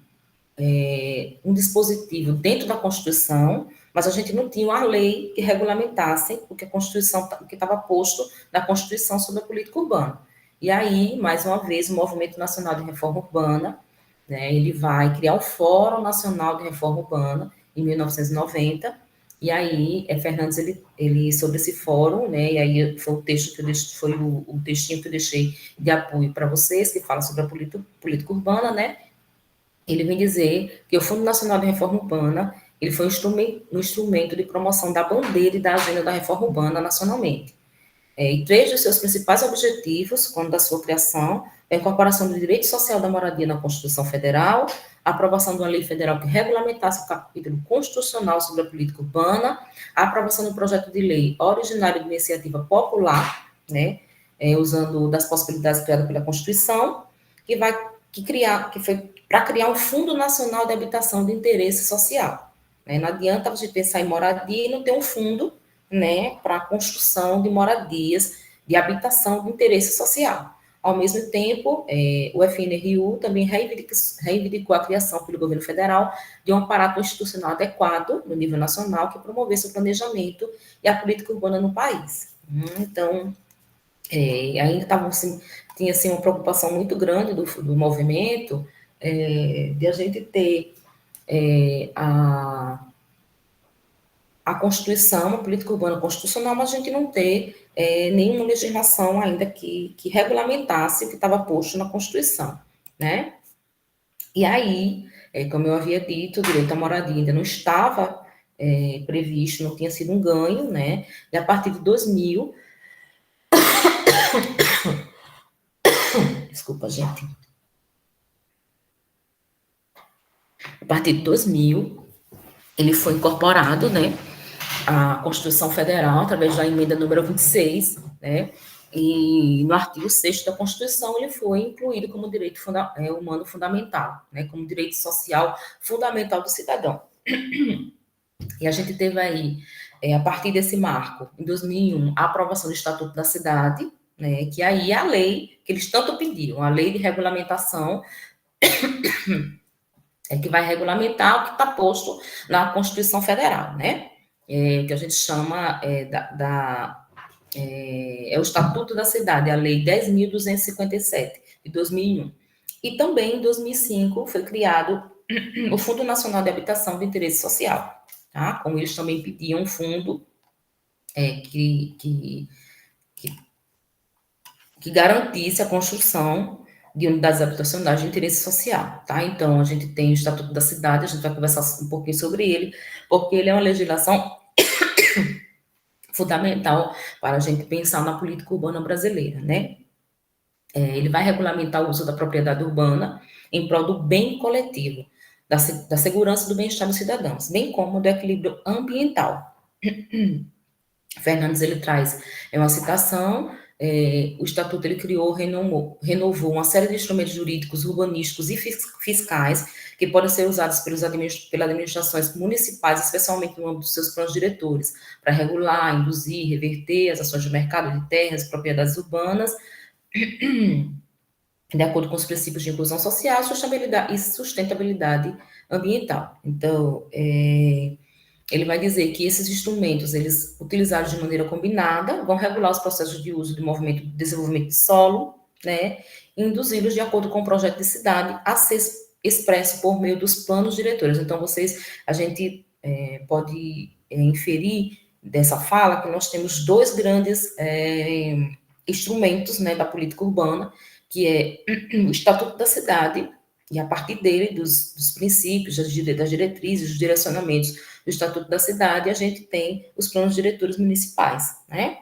um dispositivo dentro da Constituição, mas a gente não tinha uma lei que regulamentasse o que a Constituição, o que estava posto na Constituição sobre a política urbana. E aí, mais uma vez, o Movimento Nacional de Reforma Urbana, né, ele vai criar o Fórum Nacional de Reforma Urbana em 1990. E aí, Fernandes, ele sobre esse fórum, né, e aí foi o texto que eu deixei, foi o textinho que eu deixei de apoio para vocês, que fala sobre a política urbana, né, ele vem dizer que o Fundo Nacional de Reforma Urbana ele foi um instrumento de promoção da bandeira e da agenda da reforma urbana nacionalmente. E três dos seus principais objetivos, quando da sua criação, é a incorporação do direito social da moradia na Constituição Federal, a aprovação de uma lei federal que regulamentasse o capítulo constitucional sobre a política urbana, a aprovação do projeto de lei originário de iniciativa popular, né, usando das possibilidades criadas pela Constituição, que foi para criar um Fundo Nacional de Habitação de Interesse Social. Né? Não adianta a gente pensar em moradia e não ter um fundo, né, para a construção de moradias de habitação de interesse social. Ao mesmo tempo, o FNRU também reivindicou a criação pelo governo federal de um aparato institucional adequado no nível nacional que promovesse o planejamento e a política urbana no país. Então, ainda tinha assim, uma preocupação muito grande do movimento de a gente ter a Constituição, a política urbana constitucional, mas a gente não ter nenhuma legislação ainda que regulamentasse o que estava posto na Constituição, né? E aí, como eu havia dito, o direito à moradia ainda não estava previsto, não tinha sido um ganho, né? E a partir de 2000, desculpa, gente. A partir de 2000, ele foi incorporado, né, à Constituição Federal, através da emenda número 26, né, e no artigo 6º da Constituição ele foi incluído como direito humano fundamental, né, como direito social fundamental do cidadão. E a gente teve aí, a partir desse marco, em 2001, a aprovação do Estatuto da Cidade, né, que aí é a lei que eles tanto pediram, a lei de regulamentação que vai regulamentar o que está posto na Constituição Federal, né? Que a gente chama o Estatuto da Cidade, a Lei 10.257, de 2001. E também, em 2005, foi criado o Fundo Nacional de Habitação de Interesse Social, tá? Como eles também pediam um fundo que garantisse a construção de unidades habitacionais de interesse social, tá? Então, a gente tem o Estatuto da Cidade, a gente vai conversar um pouquinho sobre ele, porque ele é uma legislação fundamental para a gente pensar na política urbana brasileira, né? Ele vai regulamentar o uso da propriedade urbana em prol do bem coletivo, da segurança e do bem-estar dos cidadãos, bem como do equilíbrio ambiental. Fernandes, ele traz uma citação, o Estatuto ele renovou uma série de instrumentos jurídicos, urbanísticos e fiscais que podem ser usados pelas administrações municipais, especialmente no âmbito dos seus planos diretores, para regular, induzir, reverter as ações de mercado de terras e propriedades urbanas, de acordo com os princípios de inclusão social e sustentabilidade ambiental. Então, ele vai dizer que esses instrumentos, eles utilizados de maneira combinada, vão regular os processos de uso de movimento de desenvolvimento de solo, né, e induzi-los de acordo com o projeto de cidade a ser expresso por meio dos planos diretores. Então, a gente pode inferir dessa fala que nós temos dois grandes instrumentos, né, da política urbana, que é o Estatuto da Cidade, e a partir dele, dos princípios, das diretrizes, dos direcionamentos do Estatuto da Cidade, a gente tem os planos diretores municipais, né?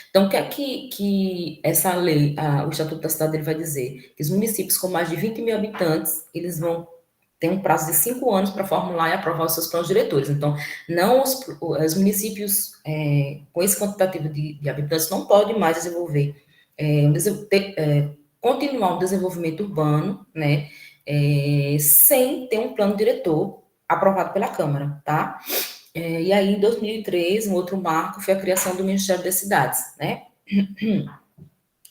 Então, o que é que essa lei, o Estatuto da Cidade, ele vai dizer? Que os municípios com mais de 20 mil habitantes, eles vão tem um prazo de 5 anos para formular e aprovar os seus planos diretores. Então, não os municípios com esse quantitativo de habitantes não podem mais desenvolver, continuar um desenvolvimento urbano, né, sem ter um plano diretor aprovado pela Câmara, tá? E aí, em 2003, um outro marco foi a criação do Ministério das Cidades, né?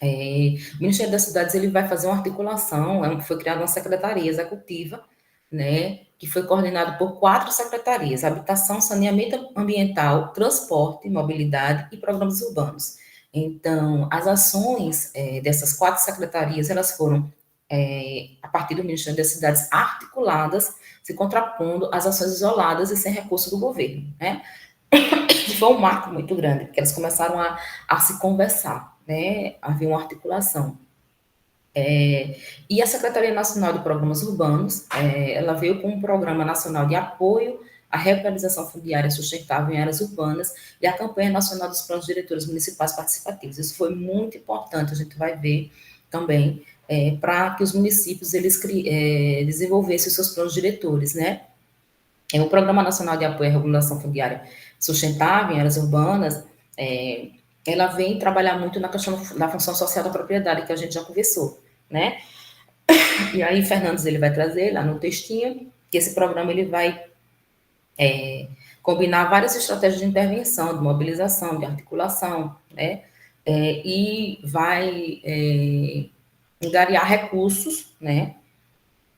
O Ministério das Cidades ele vai fazer uma articulação, foi criada uma secretaria executiva, né, que foi coordenado por 4 secretarias: Habitação, Saneamento Ambiental, Transporte, Mobilidade e Programas Urbanos. Então, as ações dessas 4 secretarias, elas foram, a partir do Ministério das Cidades, articuladas, se contrapondo às ações isoladas e sem recurso do governo, né? Foi um marco muito grande, porque elas começaram a se conversar, né? Havia uma articulação. E a Secretaria Nacional de Programas Urbanos, ela veio com um Programa Nacional de Apoio à Regularização Fundiária Sustentável em Áreas Urbanas e a Campanha Nacional dos Planos Diretores Municipais Participativos. Isso foi muito importante, a gente vai ver também, para que os municípios eles desenvolvessem os seus planos diretores, né? O Programa Nacional de Apoio à Regulação Fundiária Sustentável em Áreas Urbanas, ela vem trabalhar muito na questão da função social da propriedade, que a gente já conversou, né? E aí, Fernandes, ele vai trazer lá no textinho, que esse programa ele vai combinar várias estratégias de intervenção, de mobilização, de articulação, né? E vai angariar recursos, né?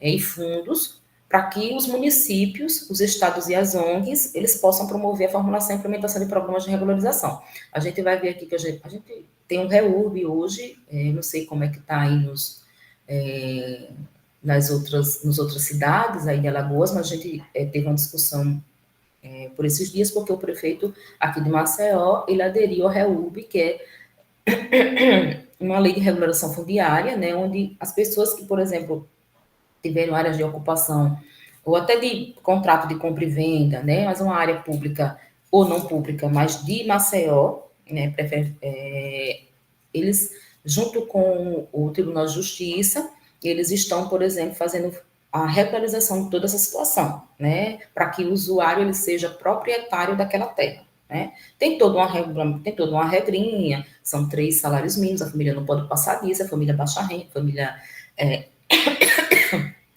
E fundos para que os municípios, os estados e as ONGs, eles possam promover a formulação e implementação de programas de regularização. A gente vai ver aqui que a gente tem um REURB hoje, não sei como é que está aí nas outras cidades aí de Alagoas, mas a gente teve uma discussão por esses dias, porque o prefeito aqui de Maceió, ele aderiu ao REURB, que é uma lei de regulação fundiária, né, onde as pessoas que, por exemplo, tiveram áreas de ocupação, ou até de contrato de compra e venda, né, mas uma área pública ou não pública, mas de Maceió, né, eles, junto com o Tribunal de Justiça, eles estão, por exemplo, fazendo a regularização de toda essa situação, né, para que o usuário ele seja proprietário daquela terra, né. Tem toda uma regrinha, são 3 salários mínimos, a família não pode passar disso, a família baixa renda, família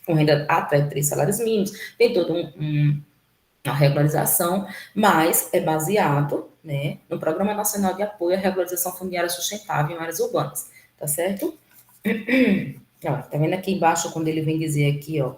com renda até 3 salários mínimos, tem toda uma regularização, mas é baseado, né, no Programa Nacional de Apoio à Regularização Fundiária Sustentável em Áreas Urbanas, tá certo? Ó, tá vendo aqui embaixo, quando ele vem dizer aqui, ó,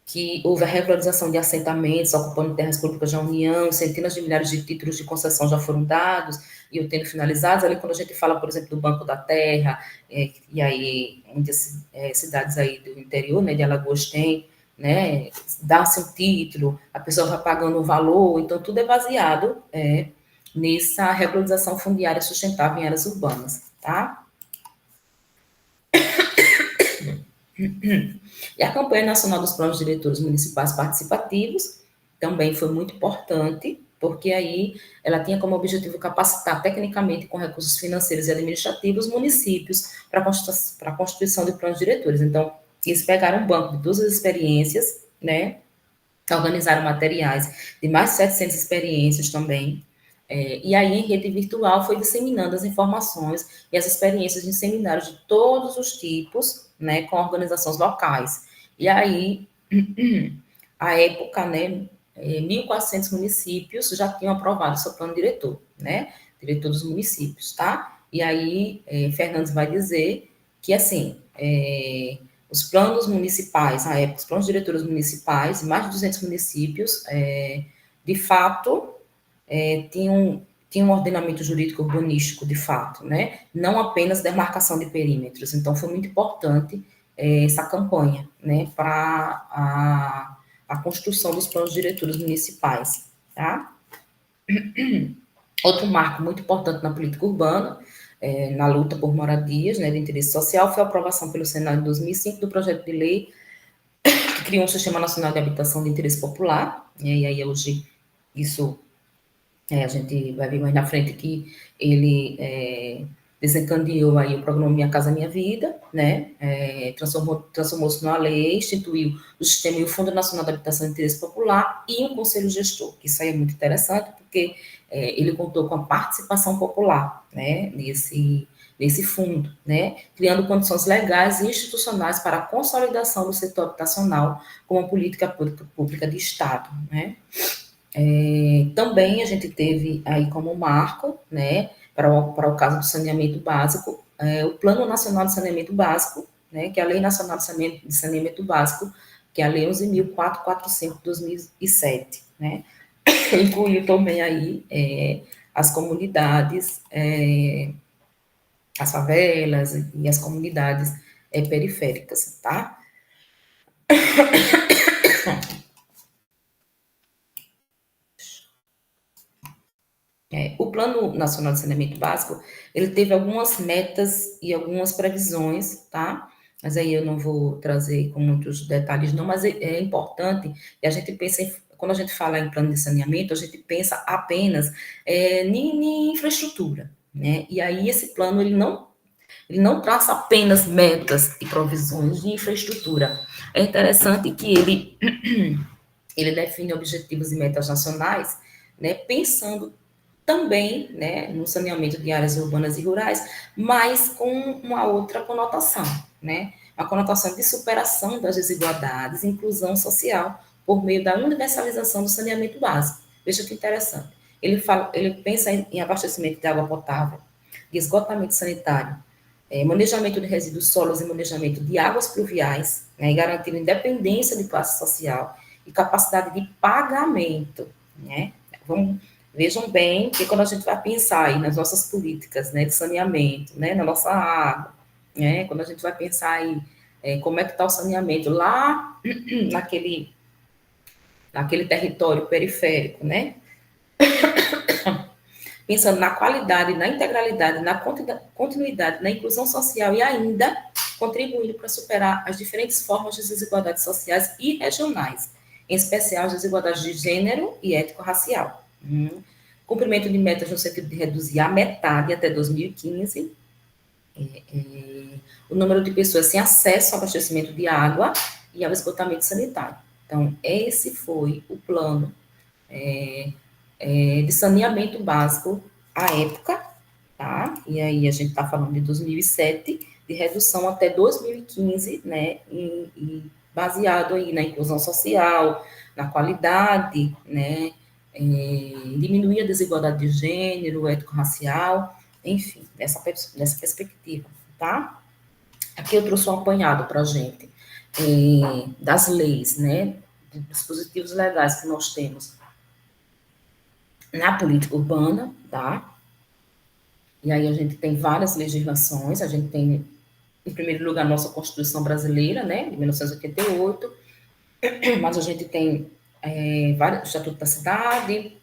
que houve a regularização de assentamentos ocupando terras públicas da União, centenas de milhares de títulos de concessão já foram dados e tendo finalizados. Ali, quando a gente fala, por exemplo, do Banco da Terra, e aí, muitas cidades aí do interior, né, de Alagoas tem, né, dá-se um título, a pessoa vai pagando um valor, então tudo é baseado nessa regularização fundiária sustentável em áreas urbanas, tá? E a campanha nacional dos planos diretores municipais participativos também foi muito importante, porque aí ela tinha como objetivo capacitar tecnicamente com recursos financeiros e administrativos municípios para a constituição de planos diretores. Então, eles pegaram um banco de todas as experiências, né, organizaram materiais de mais de 700 experiências também, e aí em rede virtual foi disseminando as informações e as experiências em seminários de todos os tipos, né, com organizações locais. E aí, à época, né, 1.400 municípios já tinham aprovado seu plano diretor, né, diretor dos municípios, tá? E aí, Fernandes vai dizer que, assim, os planos municipais, na época, os planos diretores municipais, mais de 200 municípios, de fato, tinham um ordenamento jurídico urbanístico, de fato, né? Não apenas demarcação de perímetros. Então, foi muito importante essa campanha, né, para a construção dos planos diretores municipais, tá? Outro marco muito importante na política urbana, na luta por moradias, né, de interesse social, foi a aprovação pelo Senado em 2005 do projeto de lei que criou um Sistema Nacional de Habitação de Interesse Popular, e aí hoje isso a gente vai ver mais na frente que ele desencadeou aí o programa Minha Casa Minha Vida, né? Transformou-se numa lei, instituiu o sistema e o Fundo Nacional de Habitação de Interesse Popular e um conselho gestor, que isso aí é muito interessante, porque ele contou com a participação popular, né? Nesse fundo, né? Criando condições legais e institucionais para a consolidação do setor habitacional como política pública de Estado, né? Também a gente teve aí como marco, né, para o caso do saneamento básico, o Plano Nacional de Saneamento Básico, né, que é a Lei Nacional de Saneamento Básico, que é a Lei 11.445 de 2007, né, incluiu também aí as comunidades, as favelas e as comunidades periféricas, tá? O Plano Nacional de Saneamento Básico, ele teve algumas metas e algumas previsões, tá? Mas aí eu não vou trazer com muitos detalhes, não, mas é importante, e a gente pensa, quando a gente fala em plano de saneamento, a gente pensa apenas em infraestrutura, né? E aí esse plano, ele não traça apenas metas e provisões de infraestrutura. É interessante que ele define objetivos e metas nacionais, né, pensando também, né, no saneamento de áreas urbanas e rurais, mas com uma outra conotação, né, a conotação de superação das desigualdades, inclusão social, por meio da universalização do saneamento básico. Veja que interessante. Ele pensa em abastecimento de água potável, de esgotamento sanitário, manejamento de resíduos sólidos e manejamento de águas pluviais, né, garantindo independência de classe social e capacidade de pagamento, né. Vejam bem que quando a gente vai pensar aí nas nossas políticas, né, de saneamento, né, na nossa água, né, quando a gente vai pensar aí como é que está o saneamento lá naquele território periférico, né, pensando na qualidade, na integralidade, na continuidade, na inclusão social e ainda contribuindo para superar as diferentes formas de desigualdades sociais e regionais, em especial as desigualdades de gênero e étnico-racial. Cumprimento de metas no sentido de reduzir a metade até 2015 o número de pessoas sem acesso ao abastecimento de água e ao esgotamento sanitário. Então, esse foi o plano de saneamento básico à época, tá? E aí a gente está falando de 2007, de redução até 2015, né? E baseado aí na inclusão social, na qualidade, né? Diminuir a desigualdade de gênero, étnico-racial, enfim, nessa perspectiva, tá? Aqui eu trouxe um apanhado para a gente das leis, né? De dispositivos legais que nós temos na política urbana, tá? E aí a gente tem várias legislações, a gente tem, em primeiro lugar, a nossa Constituição Brasileira, né, de 1988, mas a gente tem o Estatuto da Cidade,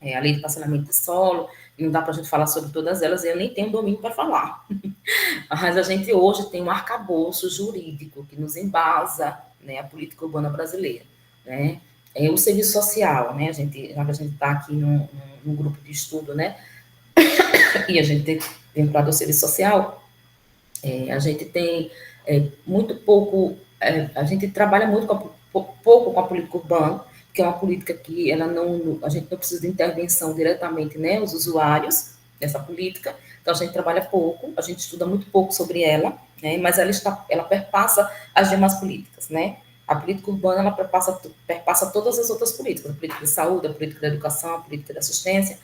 a Lei de Parcelamento de Solo, e não dá para a gente falar sobre todas elas, eu nem tenho domínio para falar. Mas a gente hoje tem um arcabouço jurídico que nos embasa, né, a política urbana brasileira, né? O serviço social, né? Já que a gente está aqui num grupo de estudo, né? E a gente tem vinculado ao serviço social, a gente tem muito pouco, a gente trabalha muito pouco com a política urbana, que é uma política que ela não, a gente não precisa de intervenção diretamente, né, os usuários dessa política, então a gente trabalha pouco, a gente estuda muito pouco sobre ela, né, mas ela perpassa as demais políticas, né. A política urbana, ela perpassa todas as outras políticas, a política de saúde, a política da educação, a política da assistência,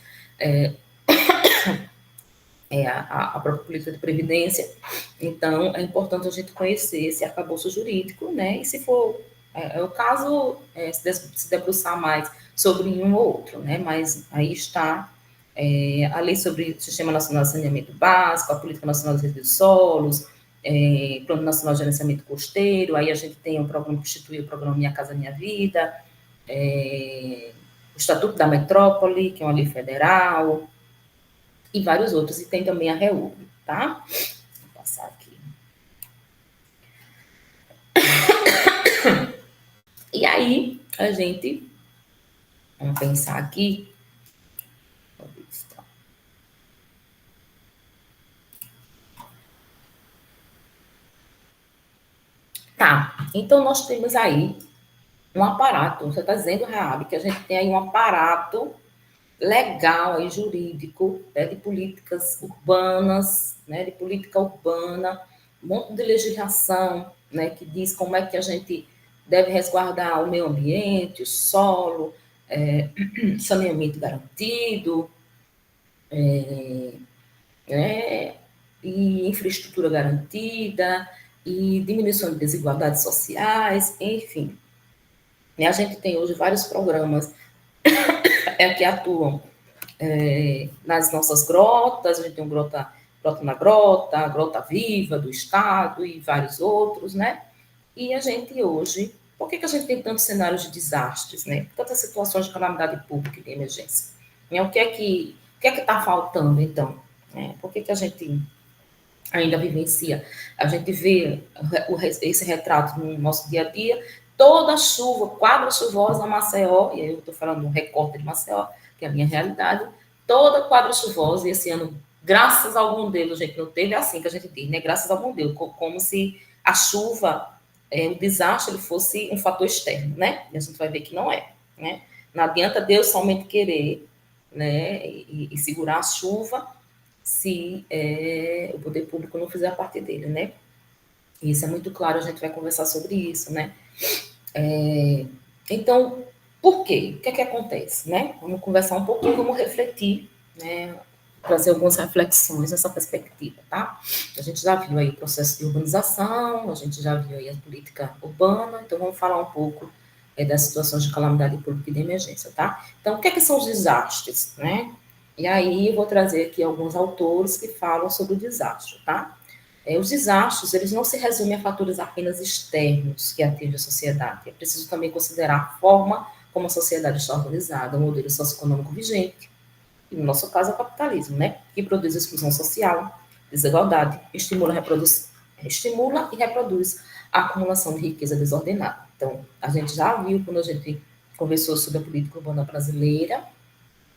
a própria política de previdência. Então, é importante a gente conhecer esse arcabouço jurídico, né? E se for o caso, se debruçar mais sobre um ou outro, né? Mas aí está a lei sobre o Sistema Nacional de Saneamento Básico, a Política Nacional de Resíduos Solos, Plano Nacional de Gerenciamento Costeiro, aí a gente tem um programa que institui o programa Minha Casa Minha Vida, o Estatuto da Metrópole, que é uma lei federal, e vários outros, e tem também a REURB, tá? Vou passar aqui. E aí, a gente, vamos pensar aqui, Tá, então nós temos aí um aparato, você está dizendo, Raab, que a gente tem aí um aparato legal e jurídico, né, de políticas urbanas, né, de política urbana, um monte de legislação, né, que diz como é que a gente deve resguardar o meio ambiente, o solo, saneamento garantido, né, e infraestrutura garantida, e diminuição de desigualdades sociais, enfim. E a gente tem hoje vários programas que atuam nas nossas grotas, a gente tem um grota na grota, a Grota Viva do Estado e vários outros, né? E a gente hoje, por que a gente tem tantos cenários de desastres, né? Tantas situações de calamidade pública e de emergência? O que é que está faltando, então? Por que a gente ainda vivencia? A gente vê esse retrato no nosso dia a dia, toda chuva, quadra chuvosa, Maceió, e aí eu estou falando um recorte de Maceió, que é a minha realidade, toda quadra chuvosa, e esse ano, graças ao bom Deus, a gente não teve assim que a gente diz, né? Graças ao bom Deus, como se a chuva, o desastre, ele fosse um fator externo, né? E a gente vai ver que não é, né? Não adianta Deus somente querer, né, e segurar a chuva se o poder público não fizer a parte dele, né? E isso é muito claro, a gente vai conversar sobre isso, né? Então, por quê? O que é que acontece, né? Vamos conversar um pouquinho, vamos refletir, né? Trazer algumas reflexões nessa perspectiva, tá? A gente já viu aí o processo de urbanização, a gente já viu aí a política urbana, então vamos falar um pouco das situações de calamidade pública e de emergência, tá? Então, o que é que são os desastres, né? E aí eu vou trazer aqui alguns autores que falam sobre o desastre, tá? Os desastres, eles não se resumem a fatores apenas externos que atingem a sociedade. É preciso também considerar a forma como a sociedade está organizada, o modelo socioeconômico vigente, e no nosso caso é o capitalismo, né? Que produz exclusão social, desigualdade, estimula e reproduz a acumulação de riqueza desordenada. Então, a gente já viu, quando a gente conversou sobre a política urbana brasileira,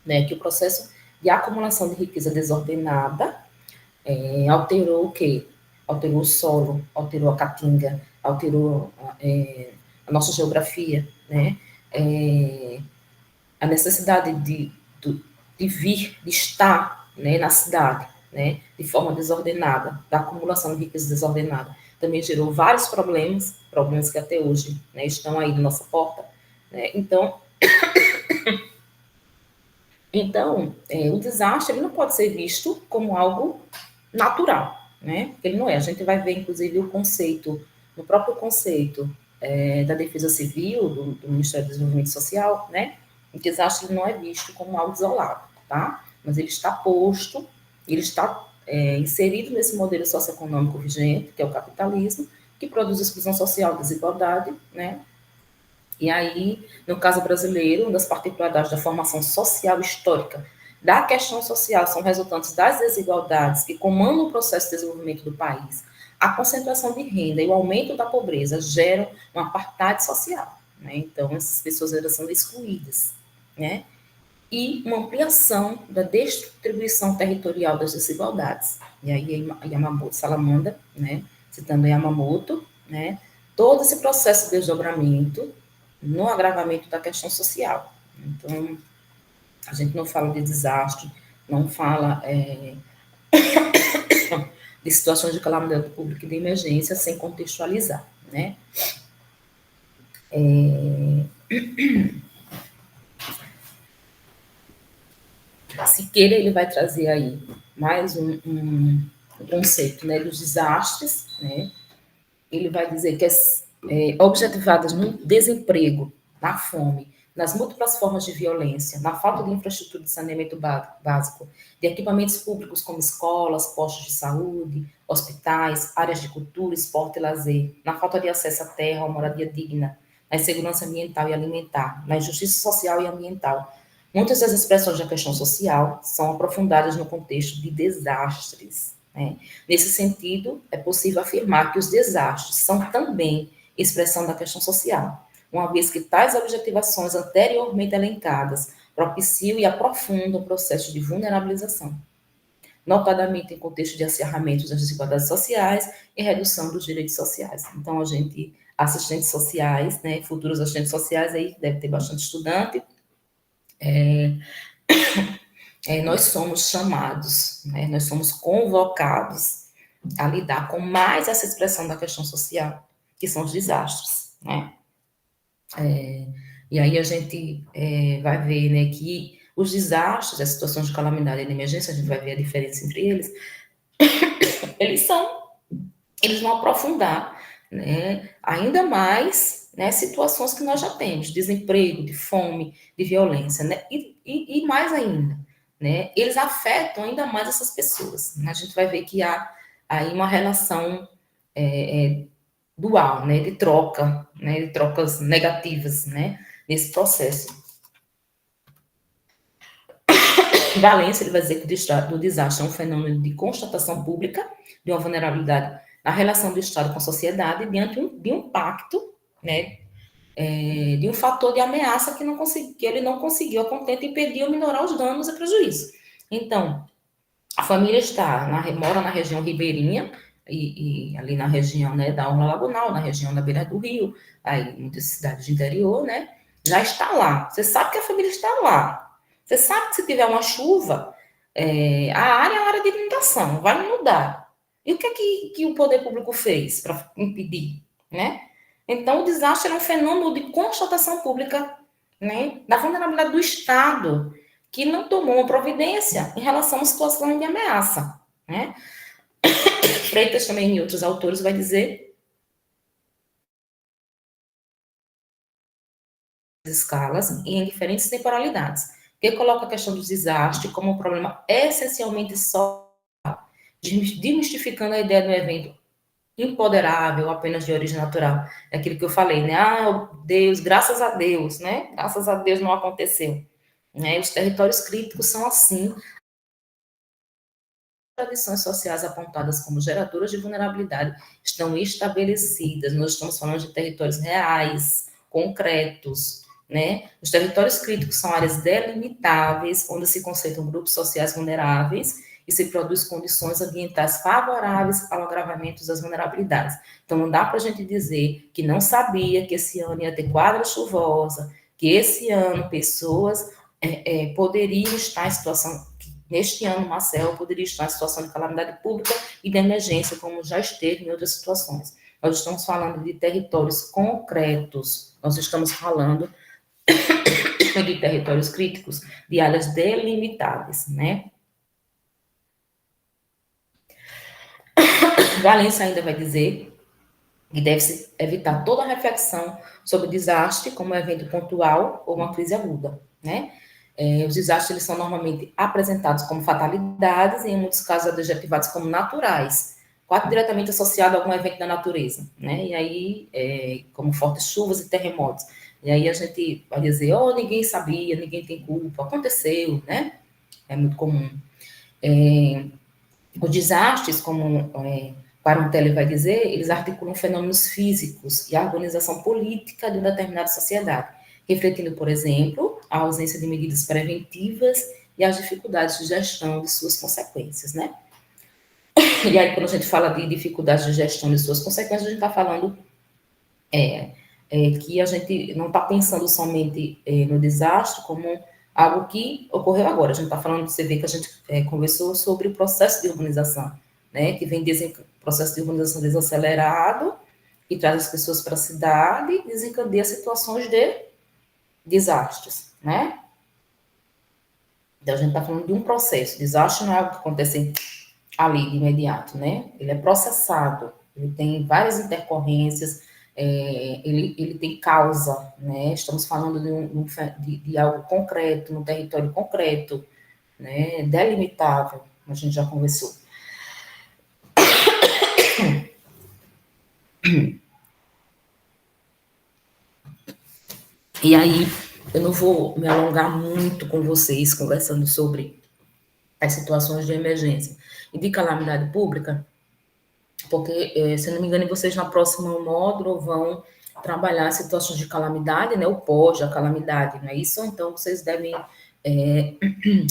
né, que o processo de acumulação de riqueza desordenada alterou o quê? Alterou o solo, alterou a caatinga, alterou a nossa geografia, né? A necessidade de vir, de estar, né, na cidade, né, de forma desordenada, da acumulação de riqueza desordenada, também gerou vários problemas que até hoje, né, estão aí na nossa porta, né? Então, o desastre ele não pode ser visto como algo natural, né? Porque ele não é. A gente vai ver, inclusive, o conceito, no próprio conceito da Defesa Civil, do Ministério do Desenvolvimento Social, né? O desastre não é visto como algo isolado, tá? Mas ele está posto, ele está inserido nesse modelo socioeconômico vigente, que é o capitalismo, que produz exclusão social, desigualdade, né? E aí, no caso brasileiro, uma das particularidades da formação social histórica da questão social são resultantes das desigualdades que comandam o processo de desenvolvimento do país. A concentração de renda e o aumento da pobreza geram um apartheid social, né? Então, essas pessoas elas são excluídas, né? E uma ampliação da distribuição territorial das desigualdades. E aí, Yamamoto Salamanda, né? Citando Yamamoto, né? Todo esse processo de desdobramento no agravamento da questão social. Então, a gente não fala de desastre, não fala de situações de calamidade pública e de emergência sem contextualizar, né? Siqueira, ele vai trazer aí mais um conceito, né, dos desastres, né? Ele vai dizer que objetivadas no desemprego, na fome, nas múltiplas formas de violência, na falta de infraestrutura de saneamento básico, de equipamentos públicos como escolas, postos de saúde, hospitais, áreas de cultura, esporte e lazer, na falta de acesso à terra, à moradia digna, na insegurança ambiental e alimentar, na injustiça social e ambiental. Muitas das expressões da questão social são aprofundadas no contexto de desastres, né? Nesse sentido, é possível afirmar que os desastres são também expressão da questão social, uma vez que tais objetivações anteriormente elencadas propiciam e aprofundam o processo de vulnerabilização. notadamente em contexto de acirramento das desigualdades sociais e redução dos direitos sociais. Então, a gente, assistentes sociais, né, futuros assistentes sociais, aí deve ter bastante estudante, nós somos chamados, né, nós somos convocados a lidar com mais essa expressão da questão social, que são os desastres, né? E aí a gente vai ver, né, que os desastres, as situações de calamidade e de emergência, a gente vai ver a diferença entre eles, eles vão aprofundar, né, ainda mais, né, situações que nós já temos, desemprego, de fome, de violência, né, e mais ainda, né, eles afetam ainda mais essas pessoas. A gente vai ver que há aí uma relação dual, né, de trocas negativas, né, nesse processo. Valência, ele vai dizer que o desastre é um fenômeno de constatação pública de uma vulnerabilidade na relação do Estado com a sociedade diante de um pacto, né, de um fator de ameaça que ele não conseguiu a contento impedir ou minorar os danos e prejuízos. Então, a família mora na região ribeirinha, e ali na região, né, da orla lagunal, na região da beira do rio, aí muitas cidades de interior, né, já está lá. Você sabe que a família está lá. Você sabe que se tiver uma chuva, a área é uma área de inundação, vai inundar. E o que é que o poder público fez para impedir, né? Então, o desastre é um fenômeno de constatação pública, né, da vulnerabilidade do Estado, que não tomou uma providência em relação à situação de ameaça, né? Freitas também e outros autores vai dizer escalas e em diferentes temporalidades, que coloca a questão do desastre como um problema essencialmente só, desmistificando a ideia do evento empoderável, apenas de origem natural. É aquilo que eu falei, né? Ah, Deus, graças a Deus, né? Graças a Deus não aconteceu. Né? Os territórios críticos são assim, tradições sociais apontadas como geradoras de vulnerabilidade estão estabelecidas. Nós estamos falando de territórios reais, concretos, né? Os territórios críticos são áreas delimitáveis, onde se concentram grupos sociais vulneráveis e se produz condições ambientais favoráveis ao agravamento das vulnerabilidades. Então, não dá para a gente dizer que não sabia que esse ano ia ter quadra chuvosa, que esse ano pessoas poderiam estar em situação neste ano, Marcel poderia estar em situação de calamidade pública e de emergência, como já esteve em outras situações. Nós estamos falando de territórios concretos, nós estamos falando de territórios críticos, de áreas delimitadas, né? Valência ainda vai dizer que deve-se evitar toda reflexão sobre o desastre como um evento pontual ou uma crise aguda, né? Os desastres eles são normalmente apresentados como fatalidades e, em muitos casos, adjetivados como naturais, quase diretamente associado a algum evento da natureza, né? E aí, como fortes chuvas e terremotos. E aí a gente vai dizer, oh, ninguém sabia, ninguém tem culpa, aconteceu, né? É muito comum. Os desastres, como Quarantelli vai dizer, eles articulam fenômenos físicos e a organização política de uma determinada sociedade, refletindo, por exemplo, a ausência de medidas preventivas e as dificuldades de gestão de suas consequências, né? E aí, quando a gente fala de dificuldades de gestão de suas consequências, a gente está falando que a gente não está pensando somente no desastre como algo que ocorreu agora. A gente está falando, você vê que a gente conversou sobre o processo de urbanização, né? Que vem processo de urbanização desacelerado, que traz as pessoas para a cidade e desencadeia situações de desastres, né? Então, a gente está falando de um processo. Desastre não é algo que acontece ali de imediato, né? Ele é processado, ele tem várias intercorrências, ele tem causa, né? Estamos falando de algo concreto, num território concreto, né? Delimitável, a gente já conversou. E aí, eu não vou me alongar muito com vocês conversando sobre as situações de emergência e de calamidade pública, porque, se não me engano, vocês na próxima módulo vão trabalhar situações de calamidade, né, o pós da calamidade, não é isso? Então, vocês devem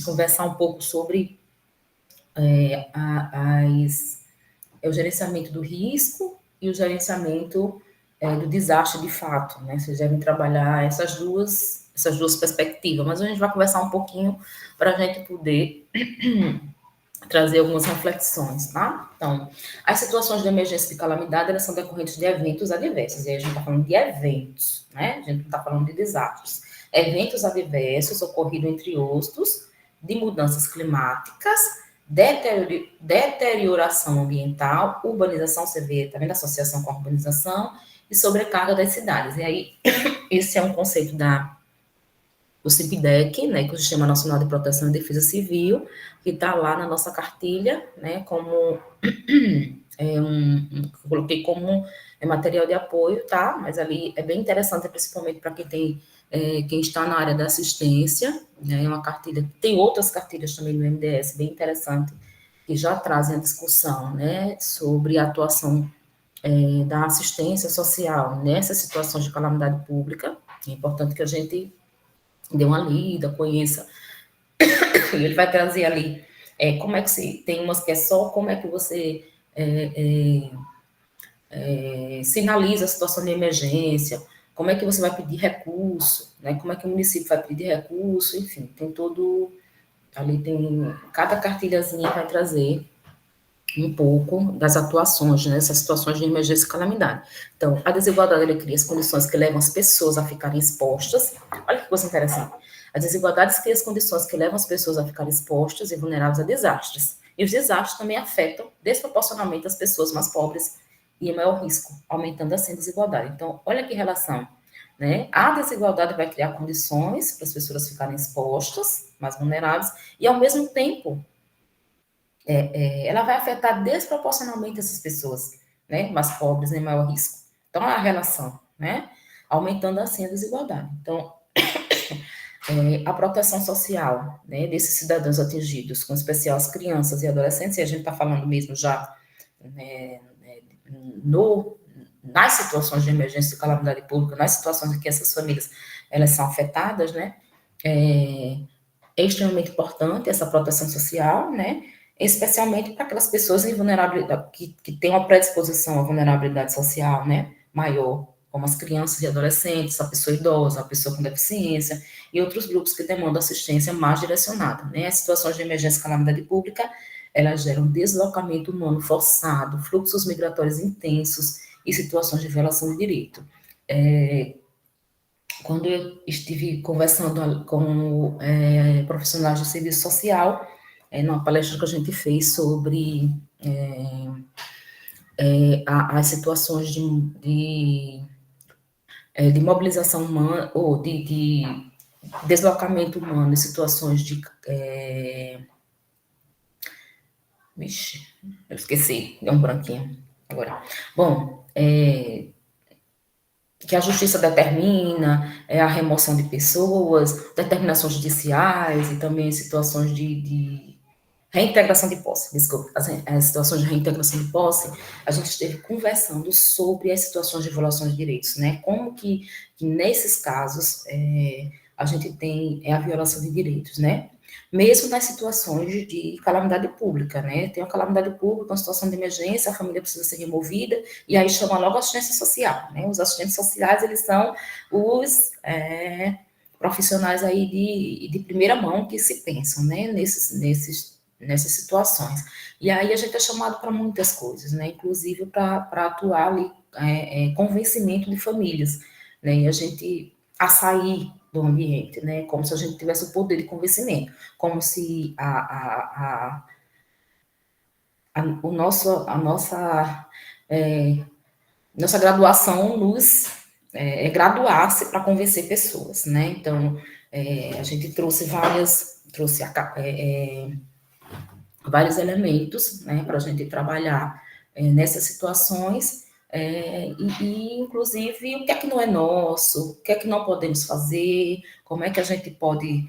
conversar um pouco sobre o gerenciamento do risco e o gerenciamento do desastre de fato, né? Vocês devem trabalhar essas duas perspectivas, mas a gente vai conversar um pouquinho para a gente poder trazer algumas reflexões, tá? Então, as situações de emergência e de calamidade, elas são decorrentes de eventos adversos, e aí a gente está falando de eventos, né? A gente não está falando de desastres. Eventos adversos ocorridos entre outros, de mudanças climáticas, deterioração ambiental, urbanização, você vê também da associação com a urbanização, e sobrecarga das cidades. E aí, esse é um conceito do CIPDEC, né, que é o Sistema Nacional de Proteção e Defesa Civil, que está lá na nossa cartilha, né, como coloquei como material de apoio, tá? Mas ali é bem interessante, principalmente para quem está na área da assistência, né? É uma cartilha, tem outras cartilhas também no MDS, bem interessante, que já trazem a discussão, né, sobre a atuação da assistência social nessas situações de calamidade pública. É importante que a gente dê uma lida, conheça. Ele vai trazer ali como é que se tem umas que é só como é que você sinaliza a situação de emergência, como é que você vai pedir recurso, né? Como é que o município vai pedir recurso, enfim, tem todo ali tem cada cartilhazinha vai trazer um pouco das atuações nessas situações de emergência e calamidade. Então, a desigualdade ele cria as condições que levam as pessoas a ficarem expostas. Olha que coisa interessante. As desigualdades criam as condições que levam as pessoas a ficarem expostas e vulneráveis a desastres. E os desastres também afetam desproporcionalmente as pessoas mais pobres e em maior risco, aumentando assim a desigualdade. Então, olha que relação, né? A desigualdade vai criar condições para as pessoas ficarem expostas, mais vulneráveis, e ao mesmo tempo ela vai afetar desproporcionalmente essas pessoas, né, mais pobres, em maior risco. Então, a relação, né, aumentando assim a desigualdade. Então, a proteção social, né, desses cidadãos atingidos, com especial as crianças e adolescentes, e a gente está falando mesmo já nas situações de emergência e calamidade pública, nas situações em que essas famílias elas são afetadas, né, é extremamente importante essa proteção social, né, especialmente para aquelas pessoas em vulnerabilidade, que têm uma predisposição à vulnerabilidade social, né, maior, como as crianças e adolescentes, a pessoa idosa, a pessoa com deficiência, e outros grupos que demandam assistência mais direcionada, né. As situações de emergência e calamidade pública, elas geram deslocamento humano forçado, fluxos migratórios intensos e situações de violação de direito. Quando eu estive conversando com profissionais de serviço social, numa palestra que a gente fez sobre as situações de mobilização humana, ou de deslocamento humano em situações de... Vixe, eu esqueci, deu um branquinho agora. Bom, que a justiça determina, a remoção de pessoas, determinações judiciais e também situações de reintegração de posse, desculpa, as situações de reintegração de posse, a gente esteve conversando sobre as situações de violação de direitos, né? Como que nesses casos a gente tem a violação de direitos, né? Mesmo nas situações de calamidade pública, né? Tem uma calamidade pública, uma situação de emergência, a família precisa ser removida, e aí chama logo assistência social, né? Os assistentes sociais, eles são os profissionais aí de primeira mão que se pensam, né? Nessas situações. E aí a gente é chamado para muitas coisas, né? Inclusive para atuar ali, convencimento de famílias, né? E a gente a sair do ambiente, né? Como se a gente tivesse o poder de convencimento, como se a nossa graduação nos graduasse para convencer pessoas, né? Então a gente trouxe vários elementos, né, para a gente trabalhar nessas situações, inclusive, o que é que não é nosso, o que é que não podemos fazer, como é que a gente pode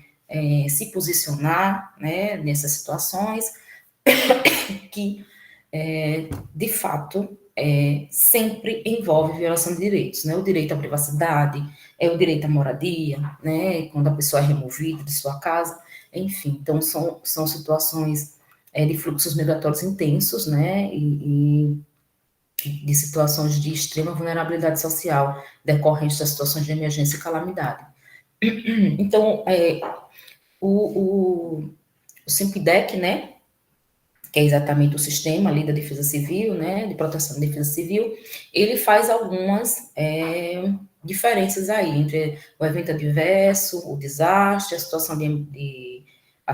se posicionar, né, nessas situações, que, de fato, sempre envolve violação de direitos, né, o direito à privacidade, o direito à moradia, né, quando a pessoa é removida de sua casa, enfim, então são situações de fluxos migratórios intensos, né, e de situações de extrema vulnerabilidade social decorrentes das situações de emergência e calamidade. Então, o Simpdec, né, que é exatamente o sistema ali da Defesa Civil, né, de proteção da Defesa Civil, ele faz algumas diferenças aí entre o evento adverso, o desastre, a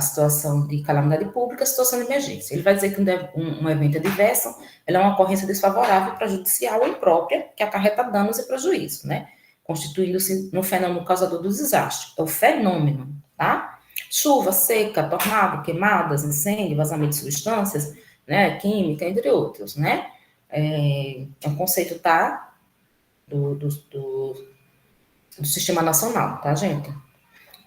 situação de calamidade pública, a situação de emergência. Ele vai dizer que um evento adverso é uma ocorrência desfavorável, prejudicial ou imprópria, que acarreta danos e prejuízos, né, constituindo-se no fenômeno causador do desastre. É o fenômeno, tá? Chuva, seca, tornado, queimadas, incêndio, vazamento de substâncias, né, química, entre outros, né? É um conceito, tá, do Sistema Nacional, tá, gente?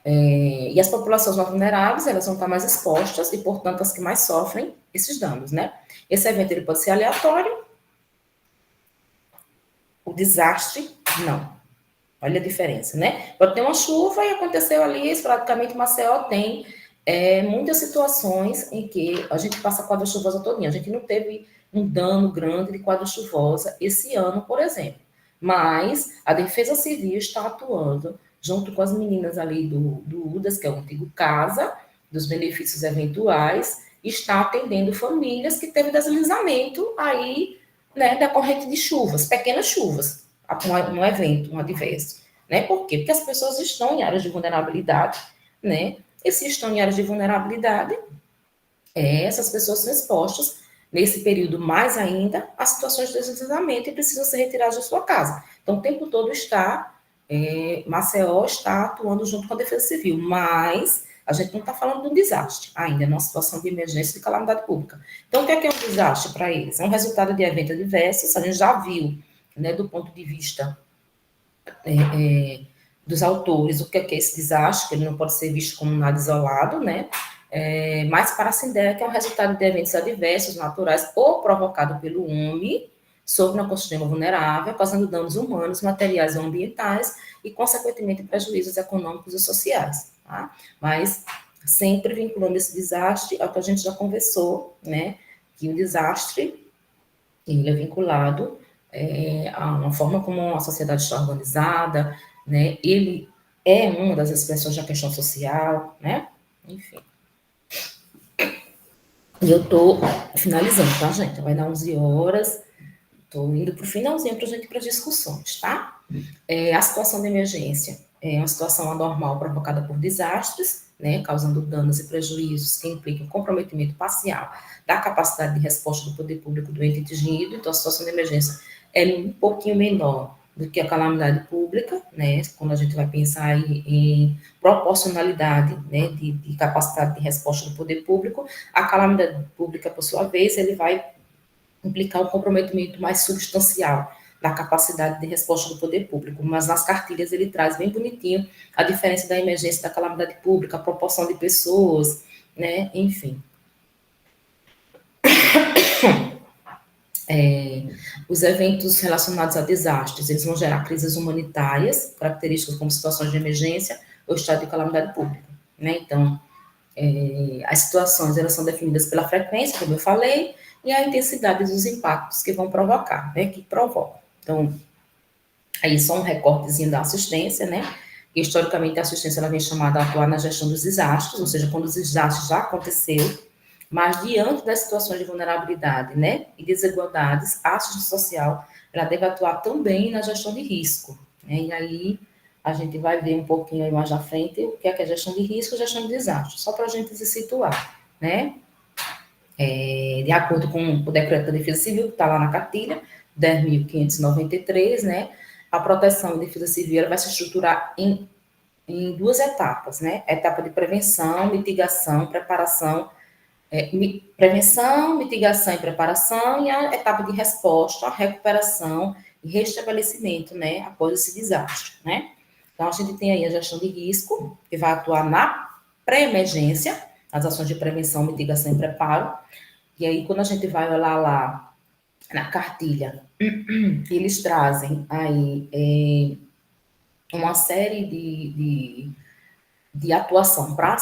E as populações mais vulneráveis, elas vão estar mais expostas e, portanto, as que mais sofrem esses danos, né? Esse evento, ele pode ser aleatório, o desastre, não. Olha a diferença, né? Pode ter uma chuva e aconteceu ali, esporadicamente, Maceió tem muitas situações em que a gente passa a quadra chuvosa todinha. A gente não teve um dano grande de quadra chuvosa esse ano, por exemplo. Mas a Defesa Civil está atuando junto com as meninas ali do UDAS, que é o antigo CASA, dos benefícios eventuais, está atendendo famílias que teve deslizamento aí, né, decorrente de chuvas, pequenas chuvas, um evento, um adverso. Né? Por quê? Porque as pessoas estão em áreas de vulnerabilidade, né? E se estão em áreas de vulnerabilidade, essas pessoas são expostas, nesse período mais ainda, a situações de deslizamento e precisam ser retiradas da sua casa. Então, o tempo todo Maceió está atuando junto com a Defesa Civil, mas a gente não está falando de um desastre ainda, é uma situação de emergência e de calamidade pública. Então, o que é um desastre para eles? É um resultado de eventos adversos, a gente já viu, né, do ponto de vista dos autores, o que é esse desastre, que ele não pode ser visto como nada isolado, né? Mas para a Sindec é um resultado de eventos adversos, naturais ou provocado pelo homem sobre um ecossistema vulnerável, causando danos humanos, materiais ou ambientais e, consequentemente, prejuízos econômicos e sociais. Tá? Mas sempre vinculando esse desastre ao que a gente já conversou, né? Que o desastre ele é vinculado a uma forma como a sociedade está organizada, né? Ele é uma das expressões da questão social, né? Enfim. E eu estou finalizando, tá, gente? Vai dar 11 horas, estou indo para o finalzinho para a gente ir para as discussões, tá? A situação de emergência é uma situação anormal provocada por desastres, né, causando danos e prejuízos que implicam comprometimento parcial da capacidade de resposta do poder público do ente atingido. Então, a situação de emergência é um pouquinho menor do que a calamidade pública, né, quando a gente vai pensar em proporcionalidade, né, de capacidade de resposta do poder público. A calamidade pública, por sua vez, ele vai implicar um comprometimento mais substancial da capacidade de resposta do poder público, mas nas cartilhas ele traz bem bonitinho a diferença da emergência e da calamidade pública, a proporção de pessoas, né, enfim. Os eventos relacionados a desastres, eles vão gerar crises humanitárias, características como situações de emergência ou estado de calamidade pública, né, então, as situações, elas são definidas pela frequência, como eu falei, e a intensidade dos impactos que vão provocar, né, que provocam. Então, aí só um recortezinho da assistência, né, que historicamente a assistência ela vem chamada a atuar na gestão dos desastres, ou seja, quando os desastres já aconteceu, mas diante das situações de vulnerabilidade, né, e desigualdades, a assistência social, ela deve atuar também na gestão de risco, né, e aí a gente vai ver um pouquinho aí mais à frente o que é a gestão de risco e gestão de desastre, só para a gente se situar, né, de acordo com o decreto da Defesa Civil, que está lá na cartilha, 10.593, né, a proteção e defesa civil ela vai se estruturar em duas etapas, né, a etapa de prevenção, mitigação, preparação, prevenção, mitigação e preparação, e a etapa de resposta, recuperação e restabelecimento, né, após esse desastre, né. Então, a gente tem aí a gestão de risco, que vai atuar na pré-emergência, as ações de prevenção, mitigação e preparo, e aí quando a gente vai olhar lá na cartilha, eles trazem aí uma série de atuação para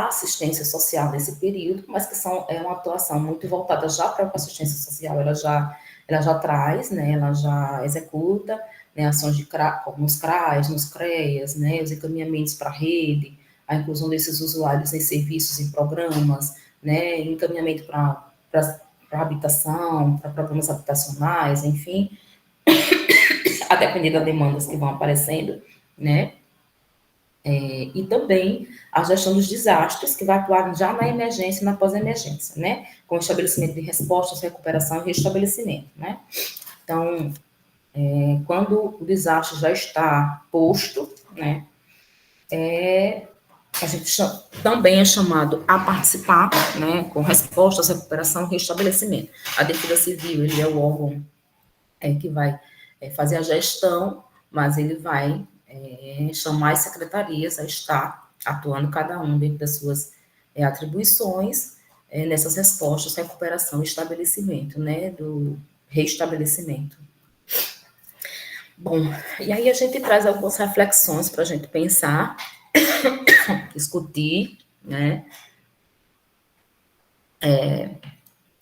assistência social nesse período, mas que é uma atuação muito voltada já para a assistência social, ela já traz, né, ela já executa, né, ações como nos CRAs, nos CREAs, né, os encaminhamentos para a rede, a inclusão desses usuários em serviços, em programas, né, encaminhamento para habitação, para programas habitacionais, enfim, a depender das demandas que vão aparecendo, né, e também a gestão dos desastres, que vai atuar já na emergência e na pós-emergência, né? Com o estabelecimento de respostas, recuperação e restabelecimento, né? Então, quando o desastre já está posto, né? A gente também é chamado a participar, né? Com respostas, recuperação e restabelecimento. A Defesa Civil, ele é o órgão que vai fazer a gestão, mas ele vai chamar as secretarias a estar atuando cada um dentro das suas atribuições nessas respostas, recuperação e estabelecimento, né, do reestabelecimento. Bom, e aí a gente traz algumas reflexões para a gente pensar, discutir, né,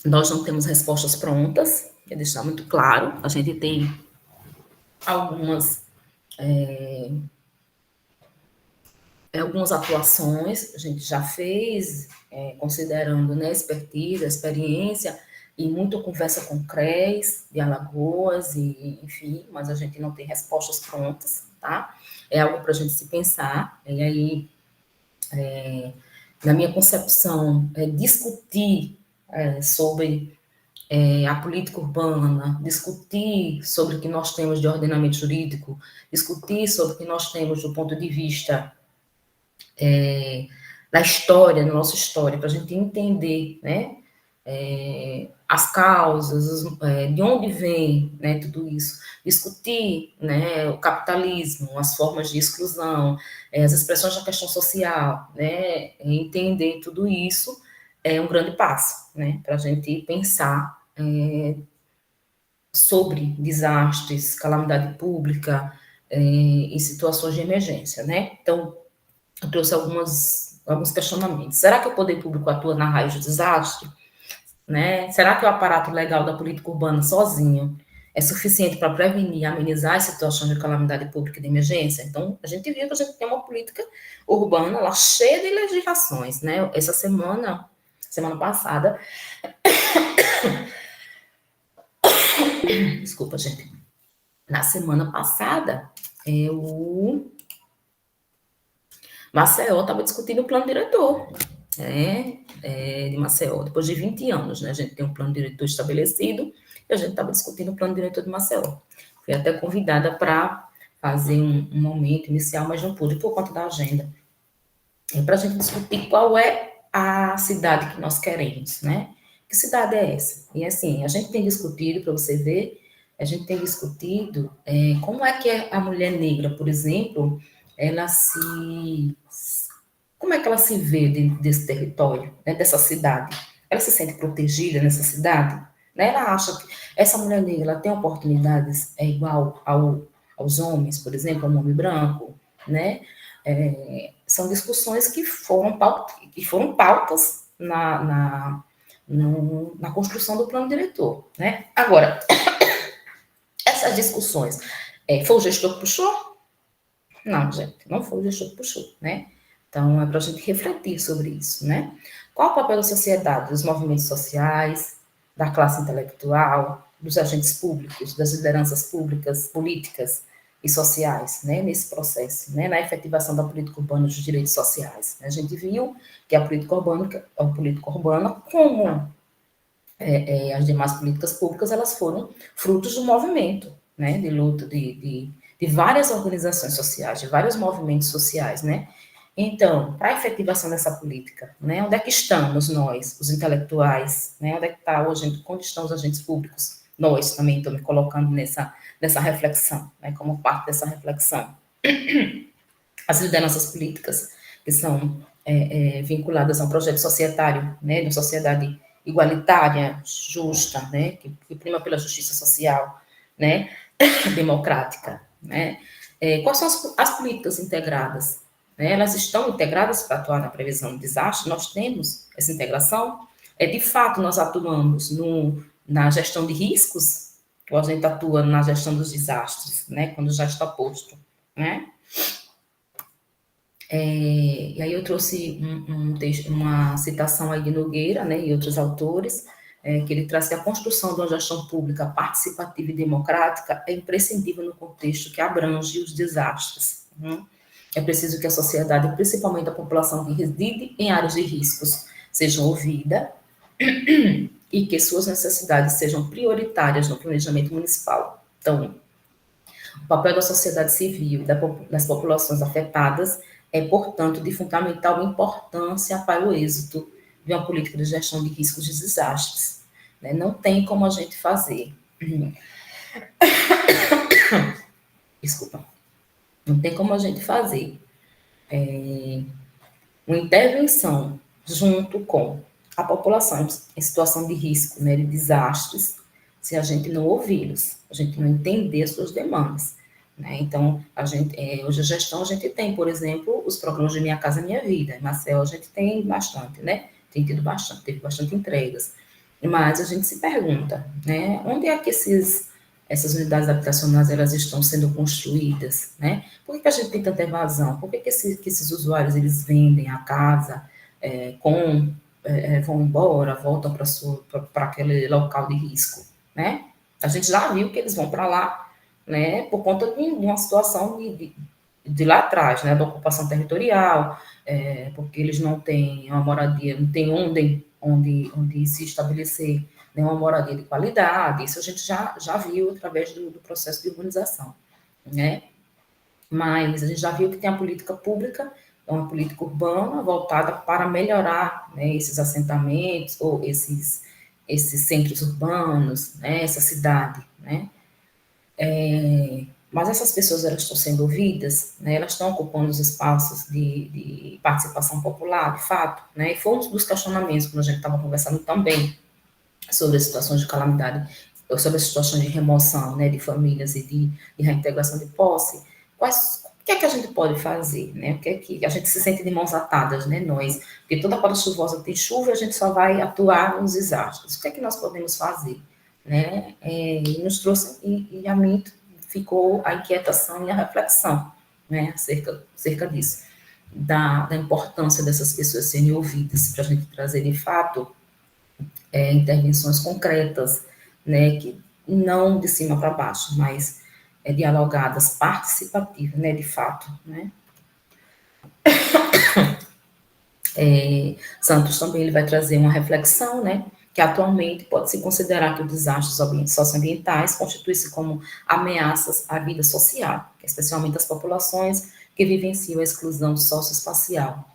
nós não temos respostas prontas, quer deixar muito claro, a gente tem algumas algumas atuações a gente já fez, considerando, né, expertise, experiência, e muita conversa com CREs de Alagoas, e, enfim, mas a gente não tem respostas prontas, tá? É algo para a gente se pensar, e aí, na minha concepção, discutir sobre a política urbana, discutir sobre o que nós temos de ordenamento jurídico, discutir sobre o que nós temos do ponto de vista da história, da nossa história, para a gente entender, né, as causas, de onde vem, né, tudo isso, discutir, né, o capitalismo, as formas de exclusão, as expressões da questão social, né, entender tudo isso é um grande passo, né, para a gente pensar sobre desastres, calamidade pública, em situações de emergência, né? Então, eu trouxe alguns questionamentos. Será que o poder público atua na raiz do desastre? Né? Será que o aparato legal da política urbana sozinho é suficiente para prevenir e amenizar as situações de calamidade pública e de emergência? Então, a gente viu que a gente tem uma política urbana lá cheia de legislações, né? Essa semana passada, desculpa, gente. Na semana passada, o Maceió estava discutindo o plano diretor, de Maceió, depois de 20 anos, né? A gente tem um plano diretor estabelecido e a gente estava discutindo o plano diretor de Maceió. Fui até convidada para fazer um momento inicial, mas não pude por conta da agenda. Para a gente discutir qual é a cidade que nós queremos, né? Que cidade é essa? E assim, a gente tem discutido, para você ver, a gente tem discutido como é que a mulher negra, por exemplo, como é que ela se vê dentro desse território, né, dessa cidade? Ela se sente protegida nessa cidade? Né? Ela acha que essa mulher negra ela tem oportunidades igual aos homens, por exemplo, ao homem branco, né? São discussões que foram pautas na construção do plano diretor, né? Agora, essas discussões, foi o gestor que puxou? Não, gente, não foi o gestor que puxou, né? Então, é para a gente refletir sobre isso, né? Qual o papel da sociedade, dos movimentos sociais, da classe intelectual, dos agentes públicos, das lideranças públicas, políticas e sociais, né, nesse processo, né, na efetivação da política urbana dos direitos sociais. A gente viu que a política urbana, como as demais políticas públicas, elas foram frutos do movimento, né, de luta de várias organizações sociais, de vários movimentos sociais, né. Então, para a efetivação dessa política, né, onde é que estamos nós, os intelectuais, né, onde é que está hoje, onde estão os agentes públicos? Nós também estamos me colocando nessa reflexão, né, como parte dessa reflexão. As lideranças políticas, que são vinculadas a um projeto societário, né, de uma sociedade igualitária, justa, né, que prima pela justiça social, né, democrática, né. Quais são as políticas integradas? né? Elas estão integradas para atuar na previsão de desastre? Nós temos essa integração? De fato, nós atuamos na gestão de riscos, ou a gente atua na gestão dos desastres, né? Quando já está posto, né? E aí eu trouxe uma citação aí de Nogueira, né, e outros autores, que ele traz que a construção de uma gestão pública participativa e democrática é imprescindível no contexto que abrange os desastres. Né? É preciso que a sociedade, principalmente a população que reside em áreas de riscos, seja ouvida e que suas necessidades sejam prioritárias no planejamento municipal. Então, o papel da sociedade civil e das populações afetadas é, portanto, de fundamental importância para o êxito de uma política de gestão de riscos de desastres. Né? Não tem como a gente fazer. Desculpa. Não tem como a gente fazer uma intervenção junto com a população em situação de risco, né, de desastres, se a gente não ouvi-los, a gente não entender as suas demandas. Né? Então, hoje a gestão a gente tem, por exemplo, os programas de Minha Casa Minha Vida. Em Maceió a gente tem bastante, né? Tem tido bastante, teve bastante entregas. Mas a gente se pergunta, né? Onde é que essas unidades habitacionais elas estão sendo construídas, né? Por que a gente tem tanta evasão? Por que esses usuários eles vendem a casa, vão embora, voltam para aquele local de risco, né? A gente já viu que eles vão para lá, né, por conta de uma situação de lá atrás, né, da ocupação territorial, porque eles não têm uma moradia, não tem onde se estabelecer, né, uma moradia de qualidade. Isso a gente já viu através do processo de urbanização, né? Mas a gente já viu que tem a política pública, uma política urbana voltada para melhorar, né, esses assentamentos ou esses centros urbanos, né, essa cidade, né? Mas essas pessoas elas estão sendo ouvidas, né? Elas estão ocupando os espaços de participação popular, de fato, né? E foi um dos questionamentos quando a gente estava conversando também sobre as situações de calamidade, sobre as situações de remoção, né, de famílias e de reintegração de posse. O que é que a gente pode fazer, né? O que é que a gente se sente de mãos atadas, né? Nós, porque toda hora chuvosa tem chuva e a gente só vai atuar nos desastres. O que é que nós podemos fazer? Né? E nos trouxe, e a mim ficou a inquietação e a reflexão, né, acerca disso, da importância dessas pessoas serem ouvidas, para a gente trazer, de fato, intervenções concretas, né, que não de cima para baixo, mas dialogadas, participativas, né, de fato, né. Santos também ele vai trazer uma reflexão, né, que atualmente pode-se considerar que os desastres socioambientais constituem-se como ameaças à vida social, especialmente as populações que vivenciam a exclusão socioespacial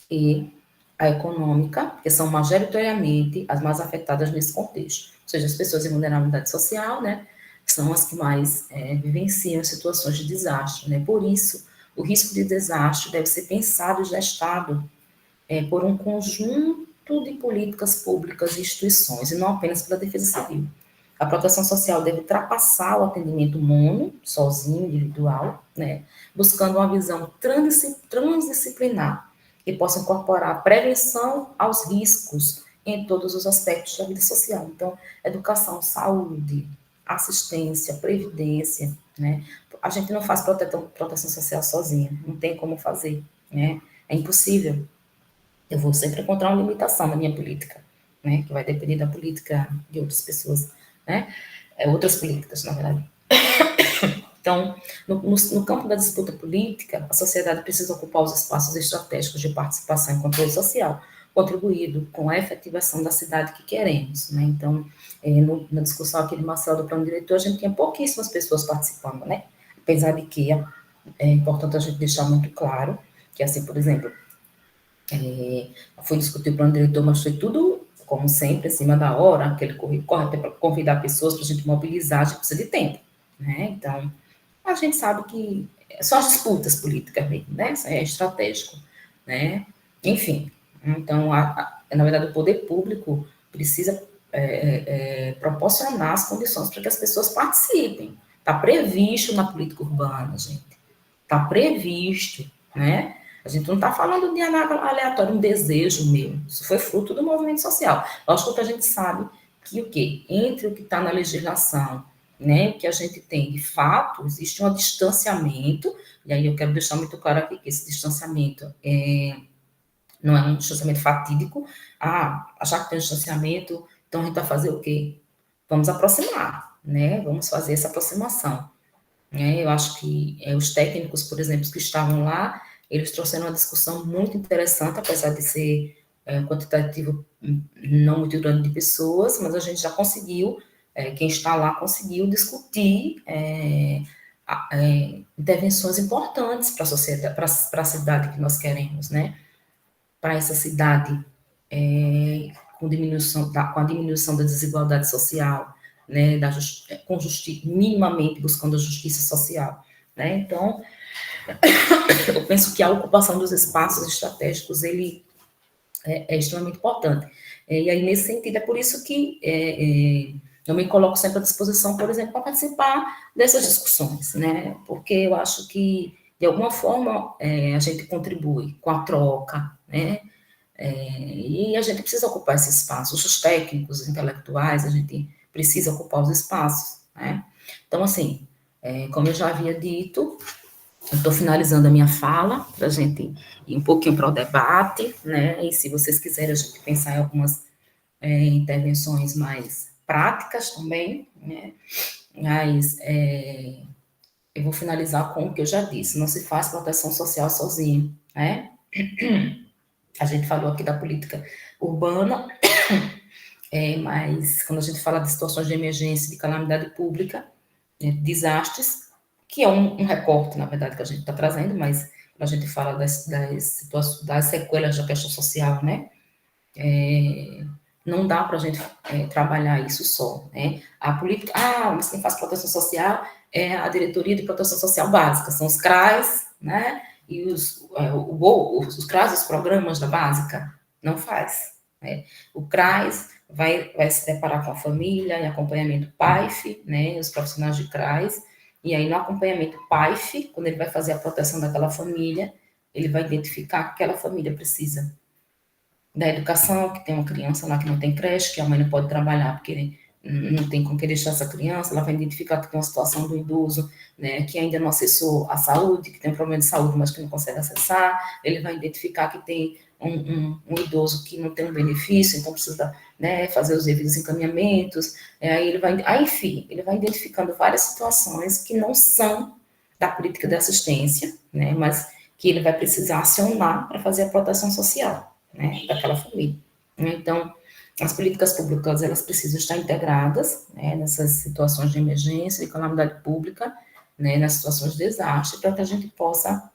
e a econômica, que são majoritariamente as mais afetadas nesse contexto. Ou seja, as pessoas em vulnerabilidade social, né, são as que mais vivenciam situações de desastre, né. Por isso, o risco de desastre deve ser pensado e gestado por um conjunto de políticas públicas e instituições, e não apenas pela defesa civil. A proteção social deve ultrapassar o atendimento humano, sozinho, individual, né, buscando uma visão transdisciplinar que possa incorporar a prevenção aos riscos em todos os aspectos da vida social. Então, educação, saúde, assistência, previdência, né? A gente não faz proteção social sozinha, não tem como fazer, né? É impossível. Eu vou sempre encontrar uma limitação na minha política, né? Que vai depender da política de outras pessoas, né? Outras políticas, na verdade. Então, no campo da disputa política, a sociedade precisa ocupar os espaços estratégicos de participação e controle social, contribuído com a efetivação da cidade que queremos, né? Então, na discussão aqui de Marcelo do plano diretor, a gente tinha pouquíssimas pessoas participando, né? Apesar de que é importante a gente deixar muito claro que, assim, por exemplo, foi discutir o plano diretor, mas foi tudo, como sempre, acima da hora, aquele corre até para convidar pessoas para a gente mobilizar, a gente precisa de tempo, né? Então, a gente sabe que são as disputas políticas mesmo, né? Isso é estratégico, né? Enfim, então, na verdade, o poder público precisa proporcionar as condições para que as pessoas participem. Está previsto na política urbana, gente. Está previsto, né? A gente não está falando de aleatório, um desejo meu. Isso foi fruto do movimento social. Lógico que a gente sabe que o quê? Entre o que está na legislação, né, o que a gente tem de fato, existe um distanciamento, e aí eu quero deixar muito claro aqui que esse distanciamento não é um distanciamento fatídico. Já que tem um distanciamento, então a gente vai fazer o quê? Vamos aproximar, né? Vamos fazer essa aproximação. Eu acho que os técnicos, por exemplo, que estavam lá, eles trouxeram uma discussão muito interessante, apesar de ser um quantitativo não muito grande de pessoas, mas a gente já conseguiu, quem está lá conseguiu discutir intervenções importantes para a sociedade, para a cidade que nós queremos, né? Para essa cidade com a diminuição da desigualdade social, né, minimamente buscando a justiça social, né? Então, eu penso que a ocupação dos espaços estratégicos ele é extremamente importante. E aí, nesse sentido, é por isso que eu me coloco sempre à disposição, por exemplo, para participar dessas discussões, né? Porque eu acho que, de alguma forma, a gente contribui com a troca, né? E a gente precisa ocupar esse espaço. Os técnicos, os intelectuais, a gente precisa ocupar os espaços, né? Então, assim, como eu já havia dito, eu estou finalizando a minha fala, para a gente ir um pouquinho para o debate, né? E se vocês quiserem a gente pensar em algumas intervenções mais práticas também, né? Mas eu vou finalizar com o que eu já disse, não se faz proteção social sozinho, né? A gente falou aqui da política urbana, mas quando a gente fala de situações de emergência, de calamidade pública, desastres, que é um recorte, na verdade, que a gente está trazendo, mas quando a gente fala das sequelas da questão social, né? Não dá para a gente trabalhar isso só, né? A política, mas quem faz proteção social é a Diretoria de Proteção Social Básica, são os CRAs, né? E os CRAs, os programas da básica, não faz, né? O CRAS vai se deparar com a família, em acompanhamento PAIF, né? Os profissionais de CRAS, e aí no acompanhamento PAIF, quando ele vai fazer a proteção daquela família, ele vai identificar que aquela família precisa da educação, que tem uma criança lá que não tem creche, que a mãe não pode trabalhar porque não tem com que deixar essa criança, ela vai identificar que tem uma situação do idoso, né, que ainda não acessou a saúde, que tem um problema de saúde, mas que não consegue acessar, ele vai identificar que tem um idoso que não tem um benefício, então precisa, né, fazer os devidos encaminhamentos, enfim, ele vai identificando várias situações que não são da política de assistência, né, mas que ele vai precisar acionar para fazer a proteção social, né, daquela família. Então, as políticas públicas, elas precisam estar integradas, né, nessas situações de emergência, de calamidade pública, né, nas situações de desastre, para que a gente possa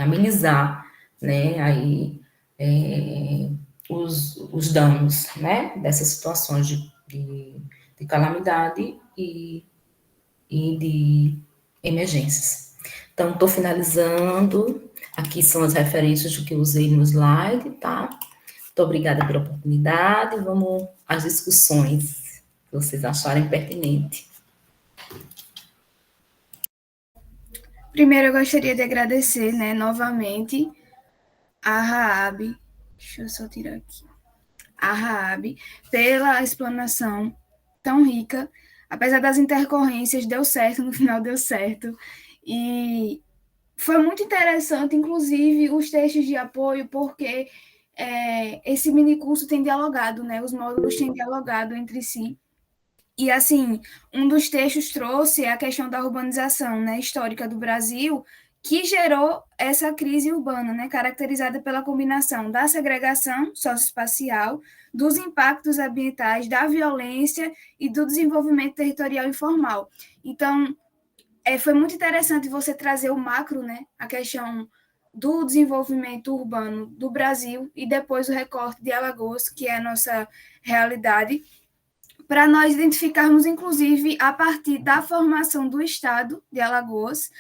amenizar, né, aí, os danos, né, dessas situações de calamidade e de emergências. Então, estou finalizando. Aqui são as referências do que eu usei no slide, tá? Muito obrigada pela oportunidade. Vamos às discussões que vocês acharem pertinente. Primeiro, eu gostaria de agradecer, né, novamente a Raab, deixa eu só tirar aqui, a Raab, pela explanação tão rica. Apesar das intercorrências, deu certo, no final deu certo. E foi muito interessante, inclusive, os textos de apoio, porque esse minicurso tem dialogado, né? Os módulos têm dialogado entre si. E, assim, um dos textos trouxe a questão da urbanização, né, histórica do Brasil, que gerou essa crise urbana, né, caracterizada pela combinação da segregação socioespacial, dos impactos ambientais, da violência e do desenvolvimento territorial informal. Então, foi muito interessante você trazer o macro, né, a questão do desenvolvimento urbano do Brasil e depois o recorte de Alagoas, que é a nossa realidade, para nós identificarmos, inclusive, a partir da formação do Estado de Alagoas,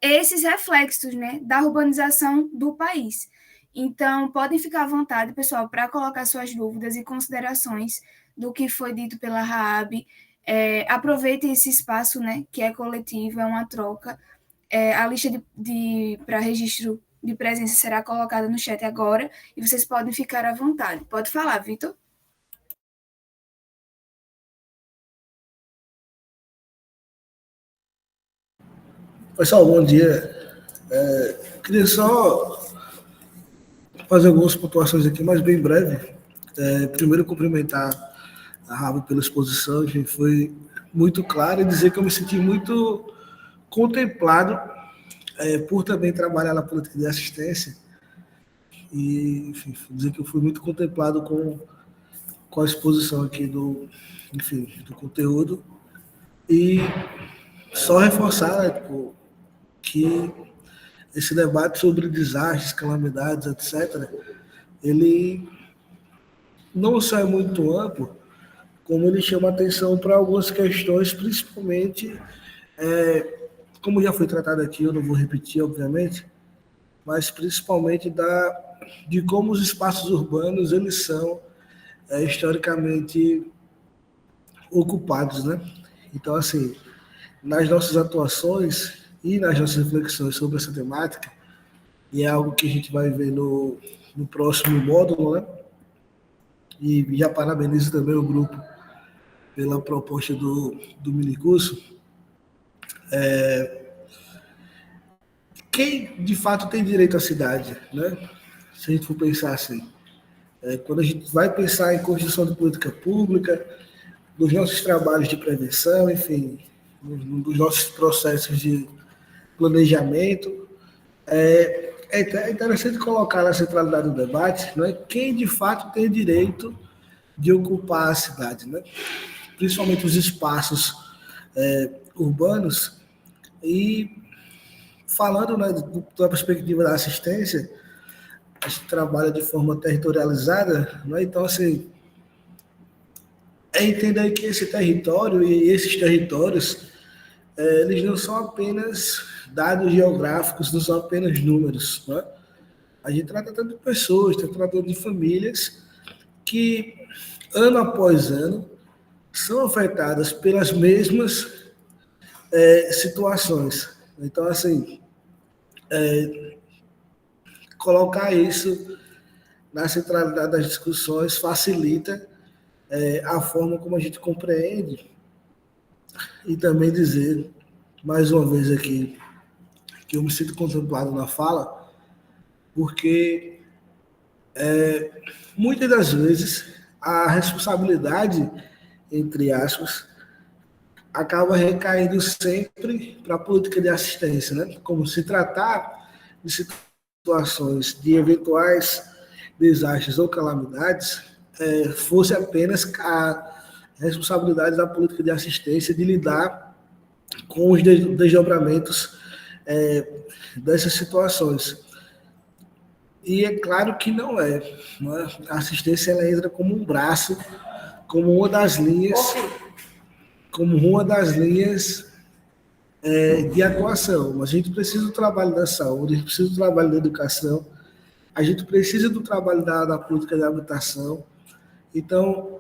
esses reflexos, né, da urbanização do país. Então, podem ficar à vontade, pessoal, para colocar suas dúvidas e considerações do que foi dito pela Raab. Aproveitem esse espaço, né, que é coletivo, é uma troca. A lista para registro de presença será colocada no chat agora e vocês podem ficar à vontade. Pode falar, Vitor. Pessoal, bom dia. Queria só fazer algumas pontuações aqui, mas bem breve. Primeiro, cumprimentar a Rafa pela exposição, que foi muito clara, e dizer que eu me senti muito contemplado por também trabalhar na política de assistência. E, enfim, dizer que eu fui muito contemplado com a exposição aqui do conteúdo. E só reforçar, né, que esse debate sobre desastres, calamidades, etc., ele não só é muito amplo, como ele chama atenção para algumas questões, principalmente, como já foi tratado aqui, eu não vou repetir, obviamente, mas principalmente de como os espaços urbanos eles são historicamente ocupados, né? Então, assim, nas nossas atuações e nas nossas reflexões sobre essa temática, e é algo que a gente vai ver no próximo módulo, né? E já parabenizo também o grupo pela proposta do minicurso. Quem de fato tem direito à cidade, né? Se a gente for pensar assim, quando a gente vai pensar em construção de política pública, dos nossos trabalhos de prevenção, enfim, dos nossos processos de planejamento, é interessante colocar na centralidade do debate, né, quem de fato tem direito de ocupar a cidade, né? Principalmente os espaços urbanos. E falando, né, da perspectiva da assistência, a gente trabalha de forma territorializada, né? Então, assim, entender que esse território e esses territórios, eles não são apenas dados geográficos, não são apenas números, né? A gente está tratando de pessoas, está tratando de famílias que, ano após ano, são afetadas pelas mesmas situações. Então, assim, colocar isso na centralidade das discussões facilita a forma como a gente compreende, e também dizer, mais uma vez aqui, que eu me sinto contemplado na fala, porque muitas das vezes a responsabilidade, entre aspas, acaba recaindo sempre para a política de assistência, né? Como se tratar de situações de eventuais desastres ou calamidades fosse apenas a responsabilidade da política de assistência de lidar com os desdobramentos dessas situações. E é claro que não é. Né? A assistência ela entra como um braço, como uma das linhas, de atuação. Mas a gente precisa do trabalho da saúde, a gente precisa do trabalho da educação, a gente precisa do trabalho da política de habitação. Então,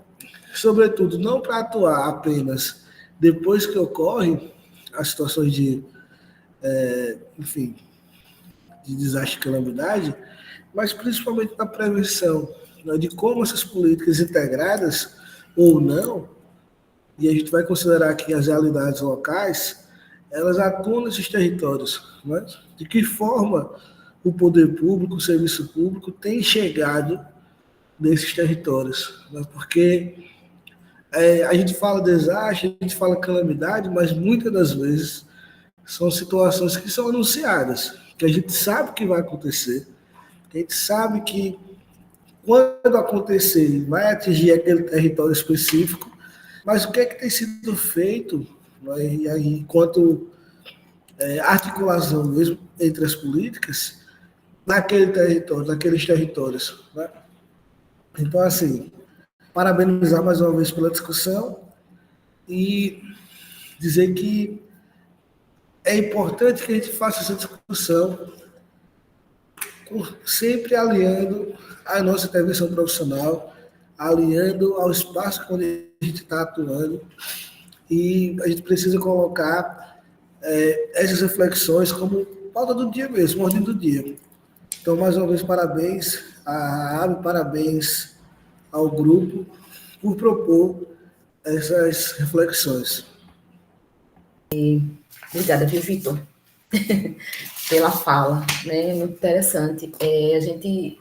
sobretudo, não para atuar apenas depois que ocorrem as situações de desastre e calamidade, mas principalmente na prevenção, né, de como essas políticas integradas ou não, e a gente vai considerar aqui as realidades locais, elas atuam nesses territórios. Né? De que forma o poder público, o serviço público tem chegado nesses territórios? Né? Porque a gente fala desastre, a gente fala calamidade, mas muitas das vezes são situações que são anunciadas, que a gente sabe que vai acontecer, que a gente sabe que quando acontecer vai atingir aquele território específico, mas o que é que tem sido feito, né, e aí, enquanto articulação mesmo entre as políticas, naquele território, naqueles territórios. Né? Então, assim, parabenizar mais uma vez pela discussão e dizer que é importante que a gente faça essa discussão sempre alinhando a nossa intervenção profissional, alinhando ao espaço onde a gente está atuando, e a gente precisa colocar essas reflexões como pauta do dia mesmo, ordem do dia. Então, mais uma vez, parabéns à ABE, parabéns ao grupo por propor essas reflexões. Obrigada, viu, Vitor, pela fala, né? Muito interessante. A gente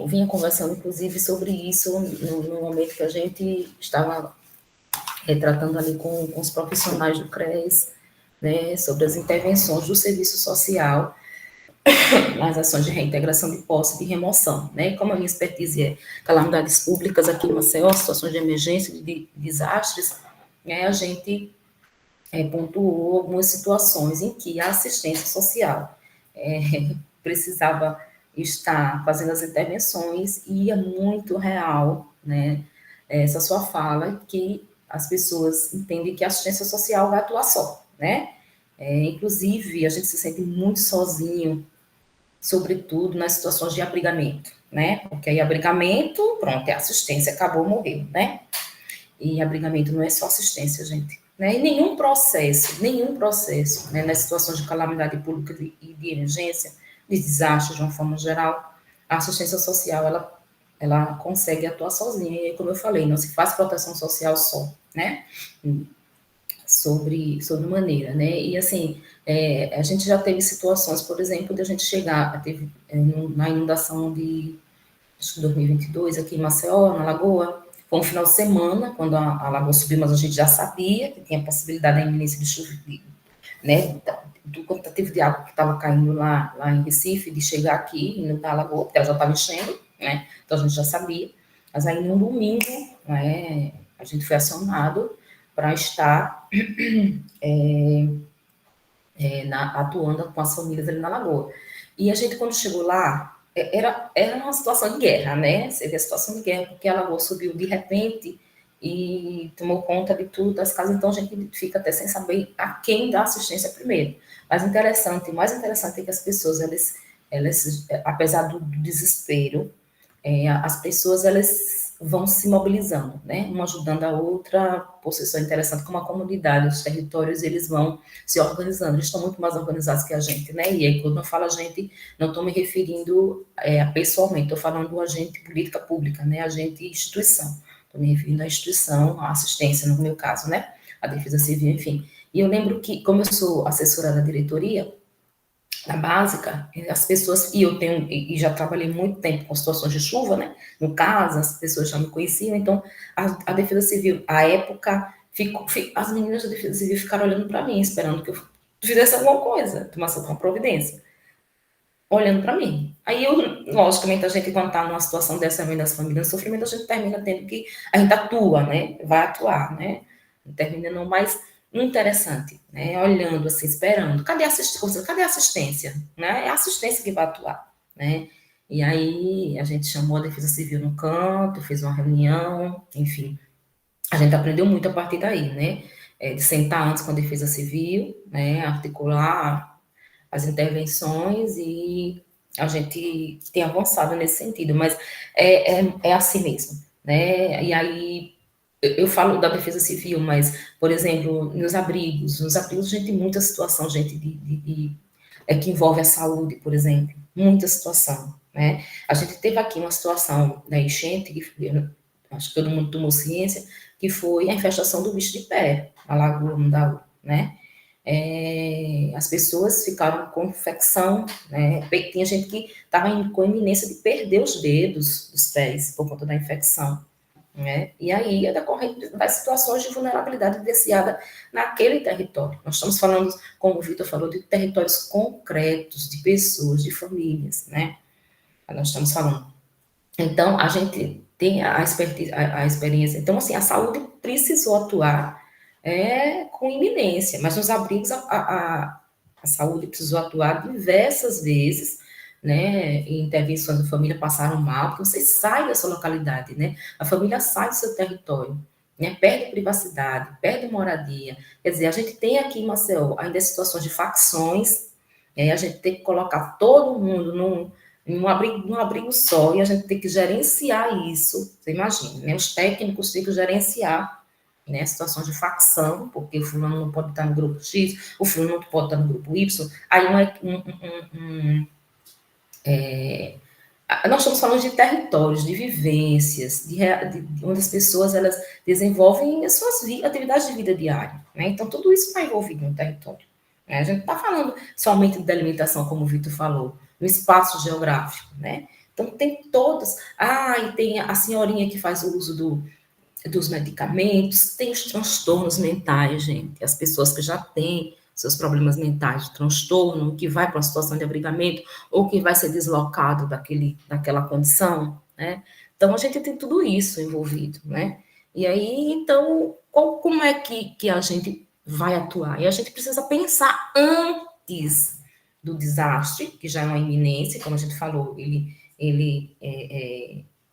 vinha conversando, inclusive, sobre isso no momento que a gente estava retratando ali com os profissionais do CRES, né, sobre as intervenções do serviço social nas ações de reintegração de posse e de remoção, né, como a minha expertise é calamidades públicas aqui em Maceió, situações de emergência, de desastres, né, a gente pontuou algumas situações em que a assistência social precisava estar fazendo as intervenções e é muito real, né, essa sua fala, que as pessoas entendem que a assistência social vai atuar só, né? Inclusive, a gente se sente muito sozinho, sobretudo nas situações de abrigamento, né? Porque aí abrigamento, pronto, é assistência, acabou, morreu, né? E abrigamento não é só assistência, gente. Né? E nenhum processo, né, nas situações de calamidade pública e de emergência, de desastre de uma forma geral, a assistência social, ela consegue atuar sozinha, e como eu falei, não se faz proteção social só, né, sobre maneira, né, e assim, a gente já teve situações, por exemplo, de a gente chegar, teve na inundação de, acho que 2022, aqui em Maceió, na Lagoa, foi um final de semana, quando a lagoa subiu, mas a gente já sabia que tinha possibilidade da iminência de chuva, né, do quantitativo de água que estava caindo lá em Recife, de chegar aqui e inundar a lagoa, porque ela já estava enchendo, né, então a gente já sabia. Mas aí, num domingo, né, a gente foi acionado para estar atuando com as famílias ali na lagoa. E a gente, quando chegou lá, era uma situação de guerra, né? Seria a situação de guerra, porque a lagoa subiu de repente e tomou conta de tudo, das casas, então a gente fica até sem saber a quem dar assistência primeiro. Mas o mais interessante é que as pessoas, elas apesar do desespero, as pessoas, elas vão se mobilizando, né? Uma ajudando a outra, por si só interessante, como a comunidade, os territórios, eles vão se organizando, eles estão muito mais organizados que a gente, né? E aí, quando eu falo a gente, não estou me referindo pessoalmente, estou falando a gente política pública, né? A gente instituição, estou me referindo à instituição, à assistência, no meu caso, né? A defesa civil, enfim. E eu lembro que, como eu sou assessora da diretoria, na básica, as pessoas, e já trabalhei muito tempo com situações de chuva, né, no caso, as pessoas já me conheciam, então, a Defesa Civil, à época, as meninas da Defesa Civil ficaram olhando para mim, esperando que eu fizesse alguma coisa, tomasse alguma providência, olhando para mim. Aí, logicamente, a gente, quando está numa situação dessa, vendo as famílias no sofrimento, a gente termina tendo que, a gente atua, né, vai atuar, né, não termina não, mas interessante, né? Olhando assim, esperando. Cadê a assistência? Cadê a assistência? Né? É a assistência que vai atuar, né? E aí a gente chamou a Defesa Civil no canto, fez uma reunião, enfim. A gente aprendeu muito a partir daí, né? De sentar antes com a Defesa Civil, né? Articular as intervenções e a gente tem avançado nesse sentido, mas é assim mesmo, né? E aí eu falo da defesa civil, mas, por exemplo, nos abrigos a gente tem muita situação, gente, que envolve a saúde, por exemplo, muita situação, né? A gente teve aqui uma situação da enchente, que acho que todo mundo tomou ciência, que foi a infestação do bicho de pé, na Lagoa Mundaú, né? As pessoas ficaram com infecção, né? Tinha gente que estava com iminência de perder os dedos dos pés por conta da infecção, né? E aí é decorrente das situações de vulnerabilidade vivenciada naquele território. Nós estamos falando, como o Vitor falou, de territórios concretos, de pessoas, de famílias, né? Nós estamos falando. Então, a gente tem a experiência. Então, assim, a saúde precisou atuar com iminência, mas nos abrigos a saúde precisou atuar diversas vezes, né, em intervenções da família passaram mal, porque você sai da sua localidade, né, a família sai do seu território, né, perde privacidade, perde moradia, quer dizer, a gente tem aqui em Maceió ainda situações de facções, a gente tem que colocar todo mundo num abrigo só, e a gente tem que gerenciar isso, você imagina, né, os técnicos têm que gerenciar né? Situações de facção, porque o fulano não pode estar no grupo X, o fulano não pode estar no grupo Y. Aí nós estamos falando de territórios, de vivências, onde as pessoas elas desenvolvem as suas atividades de vida diária, né? Então, tudo isso está envolvido no território, né? A gente não está falando somente da alimentação, como o Vitor falou, no espaço geográfico, né? Então, tem todas. E tem a senhorinha que faz o uso dos medicamentos, tem os transtornos mentais, gente, as pessoas que já têm seus problemas mentais, de transtorno, que vai para uma situação de abrigamento, ou que vai ser deslocado daquela condição, né? Então, a gente tem tudo isso envolvido, né? E aí, então, como é que a gente vai atuar? E a gente precisa pensar antes do desastre, que já é uma iminência, como a gente falou, ele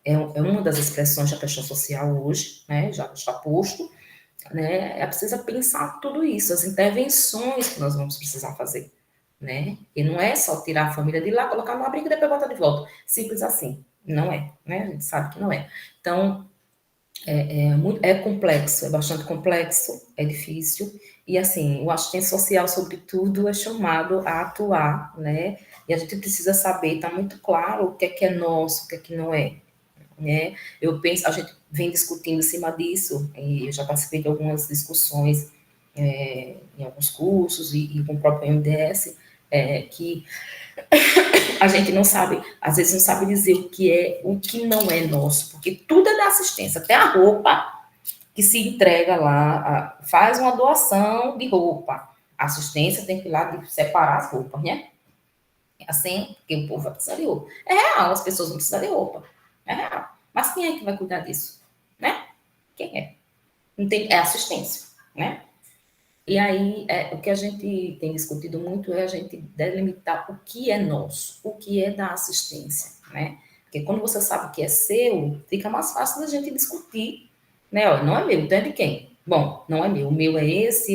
é uma das expressões da questão social hoje, né? Já está posto, né? É preciso pensar tudo isso, as intervenções que nós vamos precisar fazer, né? E não é só tirar a família de lá, colocar numa briga e depois botar de volta. Simples assim. Não é, né? A gente sabe que não é. Então, é complexo, é bastante complexo, é difícil. E, assim, o assistente social, sobretudo, é chamado a atuar, né? E a gente precisa saber, está muito claro o que é nosso, o que é que não é, né? Eu penso, a gente vem discutindo em cima disso, e eu já participei de algumas discussões em alguns cursos e com o próprio MDS, que a gente não sabe, às vezes não sabe dizer o que não é nosso, porque tudo é da assistência, até a roupa que se entrega lá, faz uma doação de roupa, a assistência tem que ir lá separar as roupas, né? Assim, porque o povo vai precisar de roupa. É real, as pessoas vão precisar de roupa, é real. Mas quem é que vai cuidar disso? Né? Quem é? Não tem, é assistência, né? E aí, o que a gente tem discutido muito é a gente delimitar o que é nosso, o que é da assistência, né? Porque quando você sabe o que é seu, fica mais fácil da gente discutir, né? Ó, não é meu, então é de quem? Bom, não é meu, o meu é esse.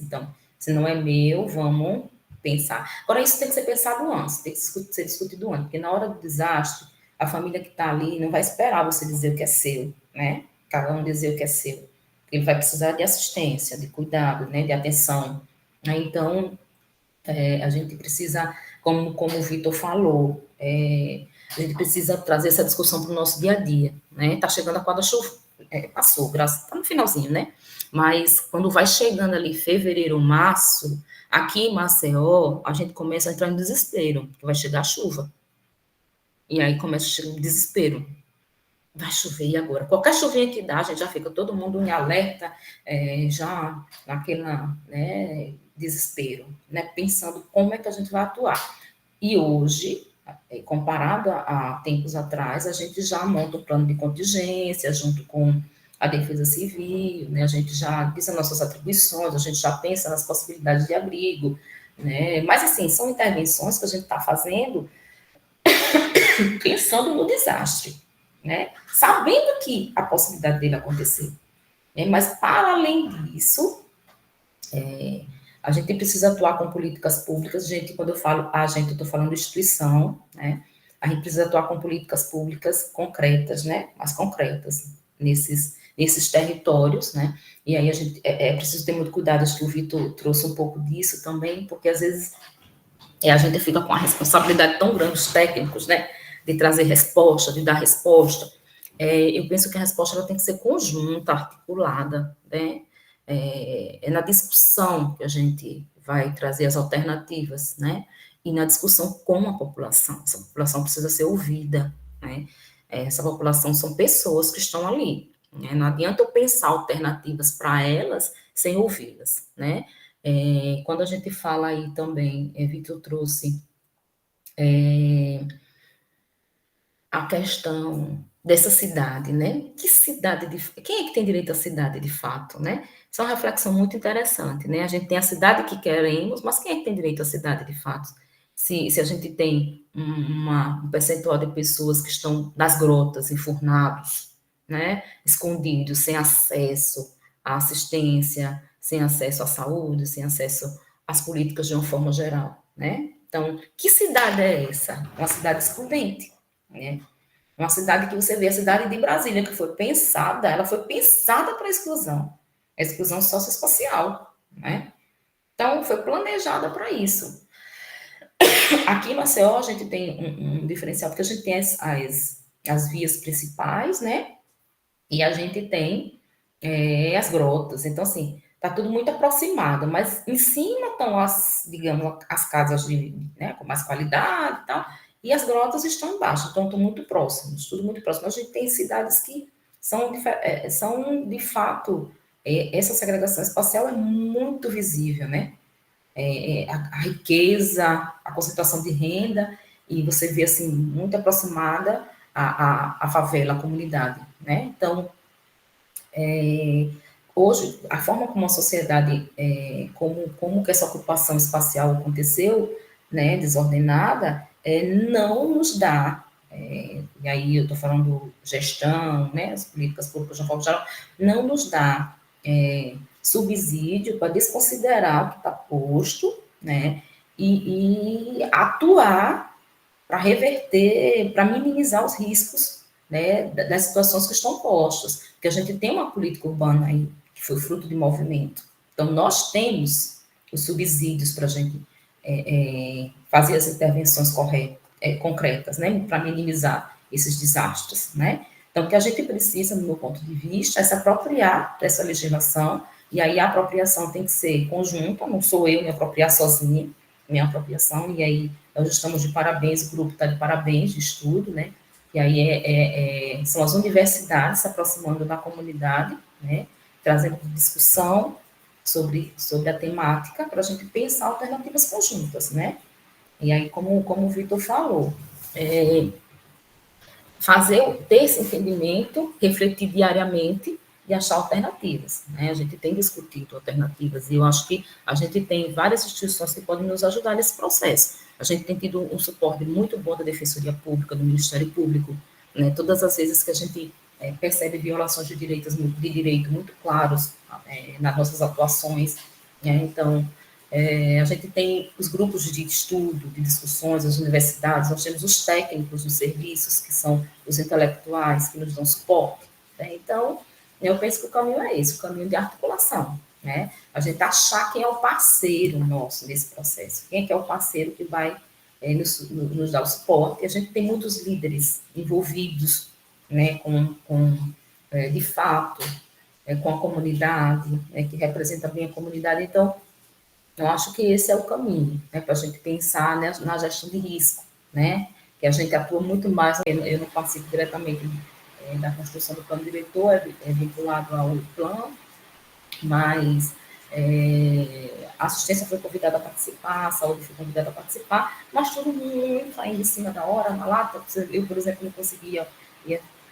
Então, se não é meu, vamos pensar. Agora, isso tem que ser pensado antes, tem que ser discutido antes, porque na hora do desastre, a família que está ali não vai esperar você dizer o que é seu, né? Cada um dizer o que é seu. Ele vai precisar de assistência, de cuidado, né? De atenção. Então, a gente precisa, como o Vitor falou, a gente precisa trazer essa discussão para o nosso dia a dia, né? Está chegando a guarda-chuva, passou, está no finalzinho, né? Mas quando vai chegando ali fevereiro, março, aqui em Maceió, a gente começa a entrar em desespero, porque vai chegar a chuva. E aí começa a chegar o desespero. Vai chover e agora? Qualquer chuvinha que dá, a gente já fica todo mundo em alerta, já naquele desespero, né? Pensando como é que a gente vai atuar. E hoje, comparado a tempos atrás, a gente já monta um plano de contingência junto com a Defesa Civil, né? A gente já diz as nossas atribuições, a gente já pensa nas possibilidades de abrigo, né? Mas, assim, são intervenções que a gente está fazendo pensando no desastre, né? Sabendo que a possibilidade dele acontecer. Né? Mas, para além disso, a gente precisa atuar com políticas públicas. Gente, quando eu falo a gente, eu estou falando instituição, né? A gente precisa atuar com políticas públicas concretas, né? Mais concretas nesses territórios, né? E aí a gente é preciso ter muito cuidado. Acho que o Vitor trouxe um pouco disso também, porque às vezes a gente fica com a responsabilidade tão grande, os técnicos, né? De trazer resposta, de dar resposta. Eu penso que a resposta ela tem que ser conjunta, articulada, né? É na discussão que a gente vai trazer as alternativas, né? E na discussão com a população. Essa população precisa ser ouvida, né? Essa população são pessoas que estão ali, né? Não adianta eu pensar alternativas para elas sem ouvi-las, né? Quando a gente fala aí também, Vitor trouxe a questão dessa cidade, né? Que cidade quem é que tem direito à cidade de fato, né? Isso é uma reflexão muito interessante, né? A gente tem a cidade que queremos, mas quem é que tem direito à cidade de fato? Se a gente tem um percentual de pessoas que estão nas grotas, enfurnados, né? Escondidos, sem acesso à assistência, sem acesso à saúde, sem acesso às políticas de uma forma geral, né? Então, que cidade é essa? Uma cidade excludente, né? Uma cidade que você vê, a cidade de Brasília, que ela foi pensada para a exclusão socioespacial, né? Então, foi planejada para isso. Aqui em Maceió, a gente tem um diferencial, porque a gente tem as vias principais, né? E a gente tem as grotas. Então, assim, tá tudo muito aproximado, mas em cima estão digamos, as casas né, com mais qualidade e tal, e as grotas estão embaixo, então estão muito próximos, tudo muito próximo. A gente tem cidades que são de fato, essa segregação espacial é muito visível, né? A riqueza, a concentração de renda, e você vê, assim, muito aproximada a favela, a comunidade, né? Então, hoje, a forma como a sociedade, como que essa ocupação espacial aconteceu, né, desordenada, não nos dá, e aí eu estou falando gestão, né, as políticas públicas de uma forma geral, não nos dá subsídio para desconsiderar o que está posto, né, e atuar para reverter, para minimizar os riscos, né, das situações que estão postas, porque a gente tem uma política urbana aí, que foi fruto de movimento. Então, nós temos os subsídios para a gente fazer as intervenções concretas, né, para minimizar esses desastres, né. Então, o que a gente precisa, no meu ponto de vista, é se apropriar dessa legislação, e aí a apropriação tem que ser conjunta, não sou eu me apropriar sozinha, minha apropriação, e aí nós estamos de parabéns, o grupo está de parabéns de estudo, né? E aí são as universidades se aproximando da comunidade, né? Trazendo discussão sobre a temática para a gente pensar alternativas conjuntas, né? E aí, como o Vitor falou, ter esse entendimento, refletir diariamente e achar alternativas, né? A gente tem discutido alternativas e eu acho que a gente tem várias instituições que podem nos ajudar nesse processo. A gente tem tido um suporte muito bom da Defensoria Pública, do Ministério Público, né? Todas as vezes que a gente percebe violações de direito muito claros nas nossas atuações, né? Então, a gente tem os grupos de estudo, de discussões, as universidades, nós temos os técnicos dos serviços, que são os intelectuais, que nos dão suporte, né? Então, eu penso que o caminho é esse, o caminho de articulação, né? A gente achar quem é o parceiro nosso nesse processo, quem é que é o parceiro que vai nos dar o suporte. E a gente tem muitos líderes envolvidos, né, de fato, com a comunidade, né, que representa bem a comunidade. Então, eu acho que esse é o caminho, né, para a gente pensar, né, na gestão de risco, né, que a gente atua muito mais, eu não participo diretamente da construção do plano diretor, é vinculado ao plano, mas a assistência foi convidada a participar, a saúde foi convidada a participar, mas tudo muito ainda em cima da hora, na lata. Eu, por exemplo, não conseguia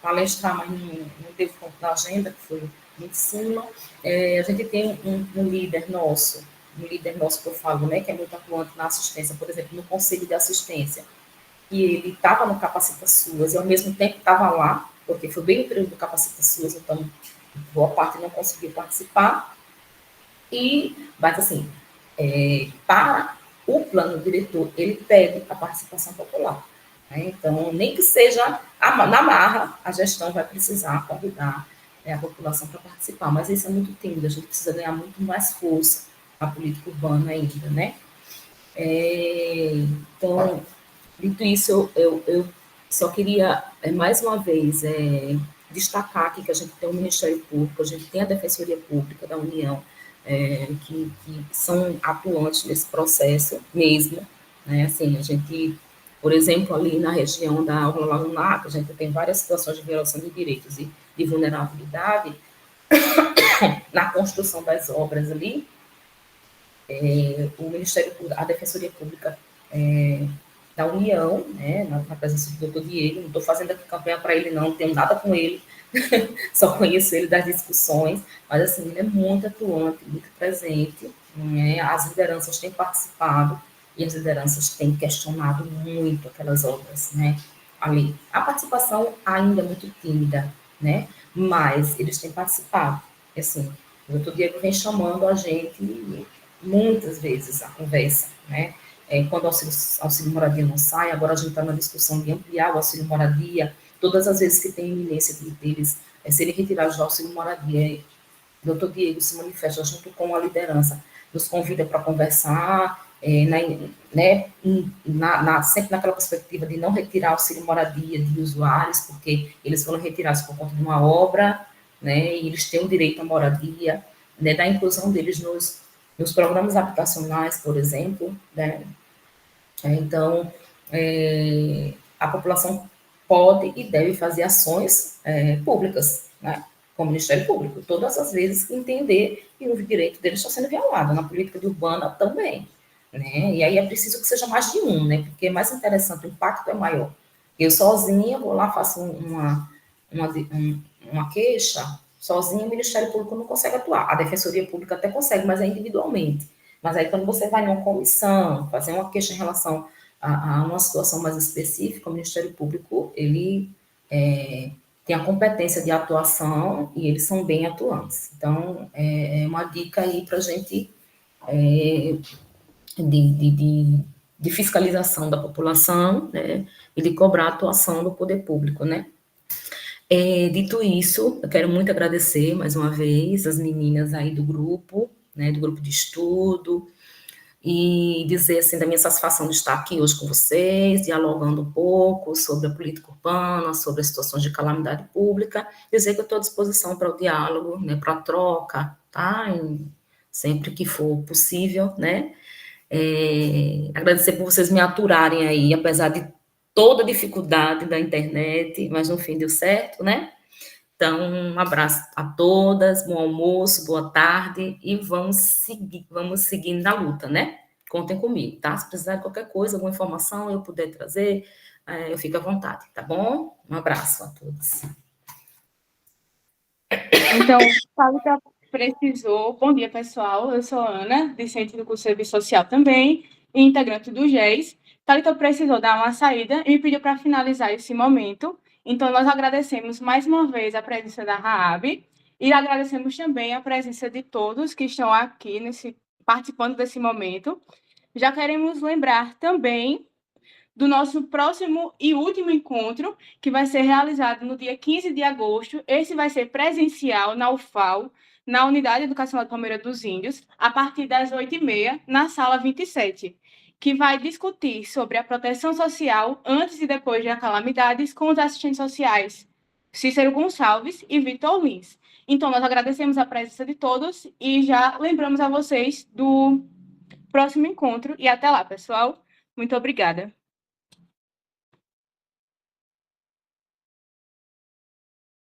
palestrar, mas não teve ponto na agenda, que foi muito em cima. A gente tem um líder nosso que eu falo, né, que é muito atuante na assistência, por exemplo, no Conselho de Assistência, e ele estava no Capacita SUAS, e ao mesmo tempo estava lá, porque foi bem o período do Capacita SUAS, então boa parte não conseguiu participar, mas assim, para o plano diretor, ele pede a participação popular, né? Então, nem que seja na marra, a gestão vai precisar convidar a população para participar, mas isso é muito tímido, a gente precisa ganhar muito mais força na política urbana ainda, né? Então, dito isso, eu só queria, mais uma vez, destacar aqui que a gente tem o Ministério Público, a gente tem a Defensoria Pública da União, que são atuantes nesse processo mesmo, né? Assim, a gente, por exemplo, ali na região da Orla Lagunaca, a gente tem várias situações de violação de direitos e de vulnerabilidade na construção das obras ali. O Ministério Público, a Defensoria Pública da União, né, na presença do doutor Diego, não estou fazendo aqui campanha para ele não tenho nada com ele, só conheço ele das discussões, mas assim, ele é muito atuante, muito presente, né? As lideranças têm participado e as lideranças têm questionado muito aquelas obras, né, ali. A participação ainda é muito tímida, né, mas eles têm participado. Assim, o doutor Diego vem chamando a gente muitas vezes a conversa, né, quando o auxílio moradia não sai, agora a gente está na discussão de ampliar o auxílio moradia todas as vezes que tem iminência deles serem retirados do auxílio moradia, o Dr. Diego se manifesta junto com a liderança, nos convida para conversar, sempre naquela perspectiva de não retirar auxílio moradia de usuários, porque eles foram retirados por conta de uma obra, né, e eles têm o direito à moradia, né, da inclusão deles nos programas habitacionais, por exemplo, né. Então, a população pode e deve fazer ações públicas, né, com o Ministério Público, todas as vezes que entender que o direito deles está sendo violado, na política urbana também, né, e aí é preciso que seja mais de um, né, porque é mais interessante, o impacto é maior. Eu sozinha vou lá, faço uma queixa, sozinha o Ministério Público não consegue atuar, a Defensoria Pública até consegue, mas é individualmente. Mas aí quando você vai numa comissão, fazer uma queixa em relação a uma situação mais específica, o Ministério Público, ele tem a competência de atuação e eles são bem atuantes. Então, é uma dica aí para a gente de fiscalização da população, né, e de cobrar a atuação do poder público, né. Dito isso, eu quero muito agradecer, mais uma vez, as meninas aí do grupo, né, do grupo de estudo, e dizer, assim, da minha satisfação de estar aqui hoje com vocês, dialogando um pouco sobre a política urbana, sobre as situações de calamidade pública, dizer que eu estou à disposição para o diálogo, né, para a troca, tá, sempre que for possível, né, agradecer por vocês me aturarem aí, apesar de toda a dificuldade da internet, mas no fim deu certo, né, então, um abraço a todas, bom almoço, boa tarde, e vamos seguindo na luta, né? Contem comigo, tá? Se precisar de qualquer coisa, alguma informação eu puder trazer, eu fico à vontade, tá bom? Um abraço a todos. Então, Thalita precisou... Bom dia, pessoal. Eu sou a Ana, discente do curso de Serviço Social também, e integrante do GES. Thalita precisou dar uma saída e me pediu para finalizar esse momento. Então, nós agradecemos mais uma vez a presença da Raab e agradecemos também a presença de todos que estão aqui participando desse momento. Já queremos lembrar também do nosso próximo e último encontro, que vai ser realizado no dia 15 de agosto. Esse vai ser presencial na UFAL, na Unidade Educacional de Palmeira dos Índios, a partir das 8h30, na sala 27. Que vai discutir sobre a proteção social antes e depois das calamidades com os assistentes sociais Cícero Gonçalves e Vitor Lins. Então, nós agradecemos a presença de todos e já lembramos a vocês do próximo encontro. E até lá, pessoal. Muito obrigada.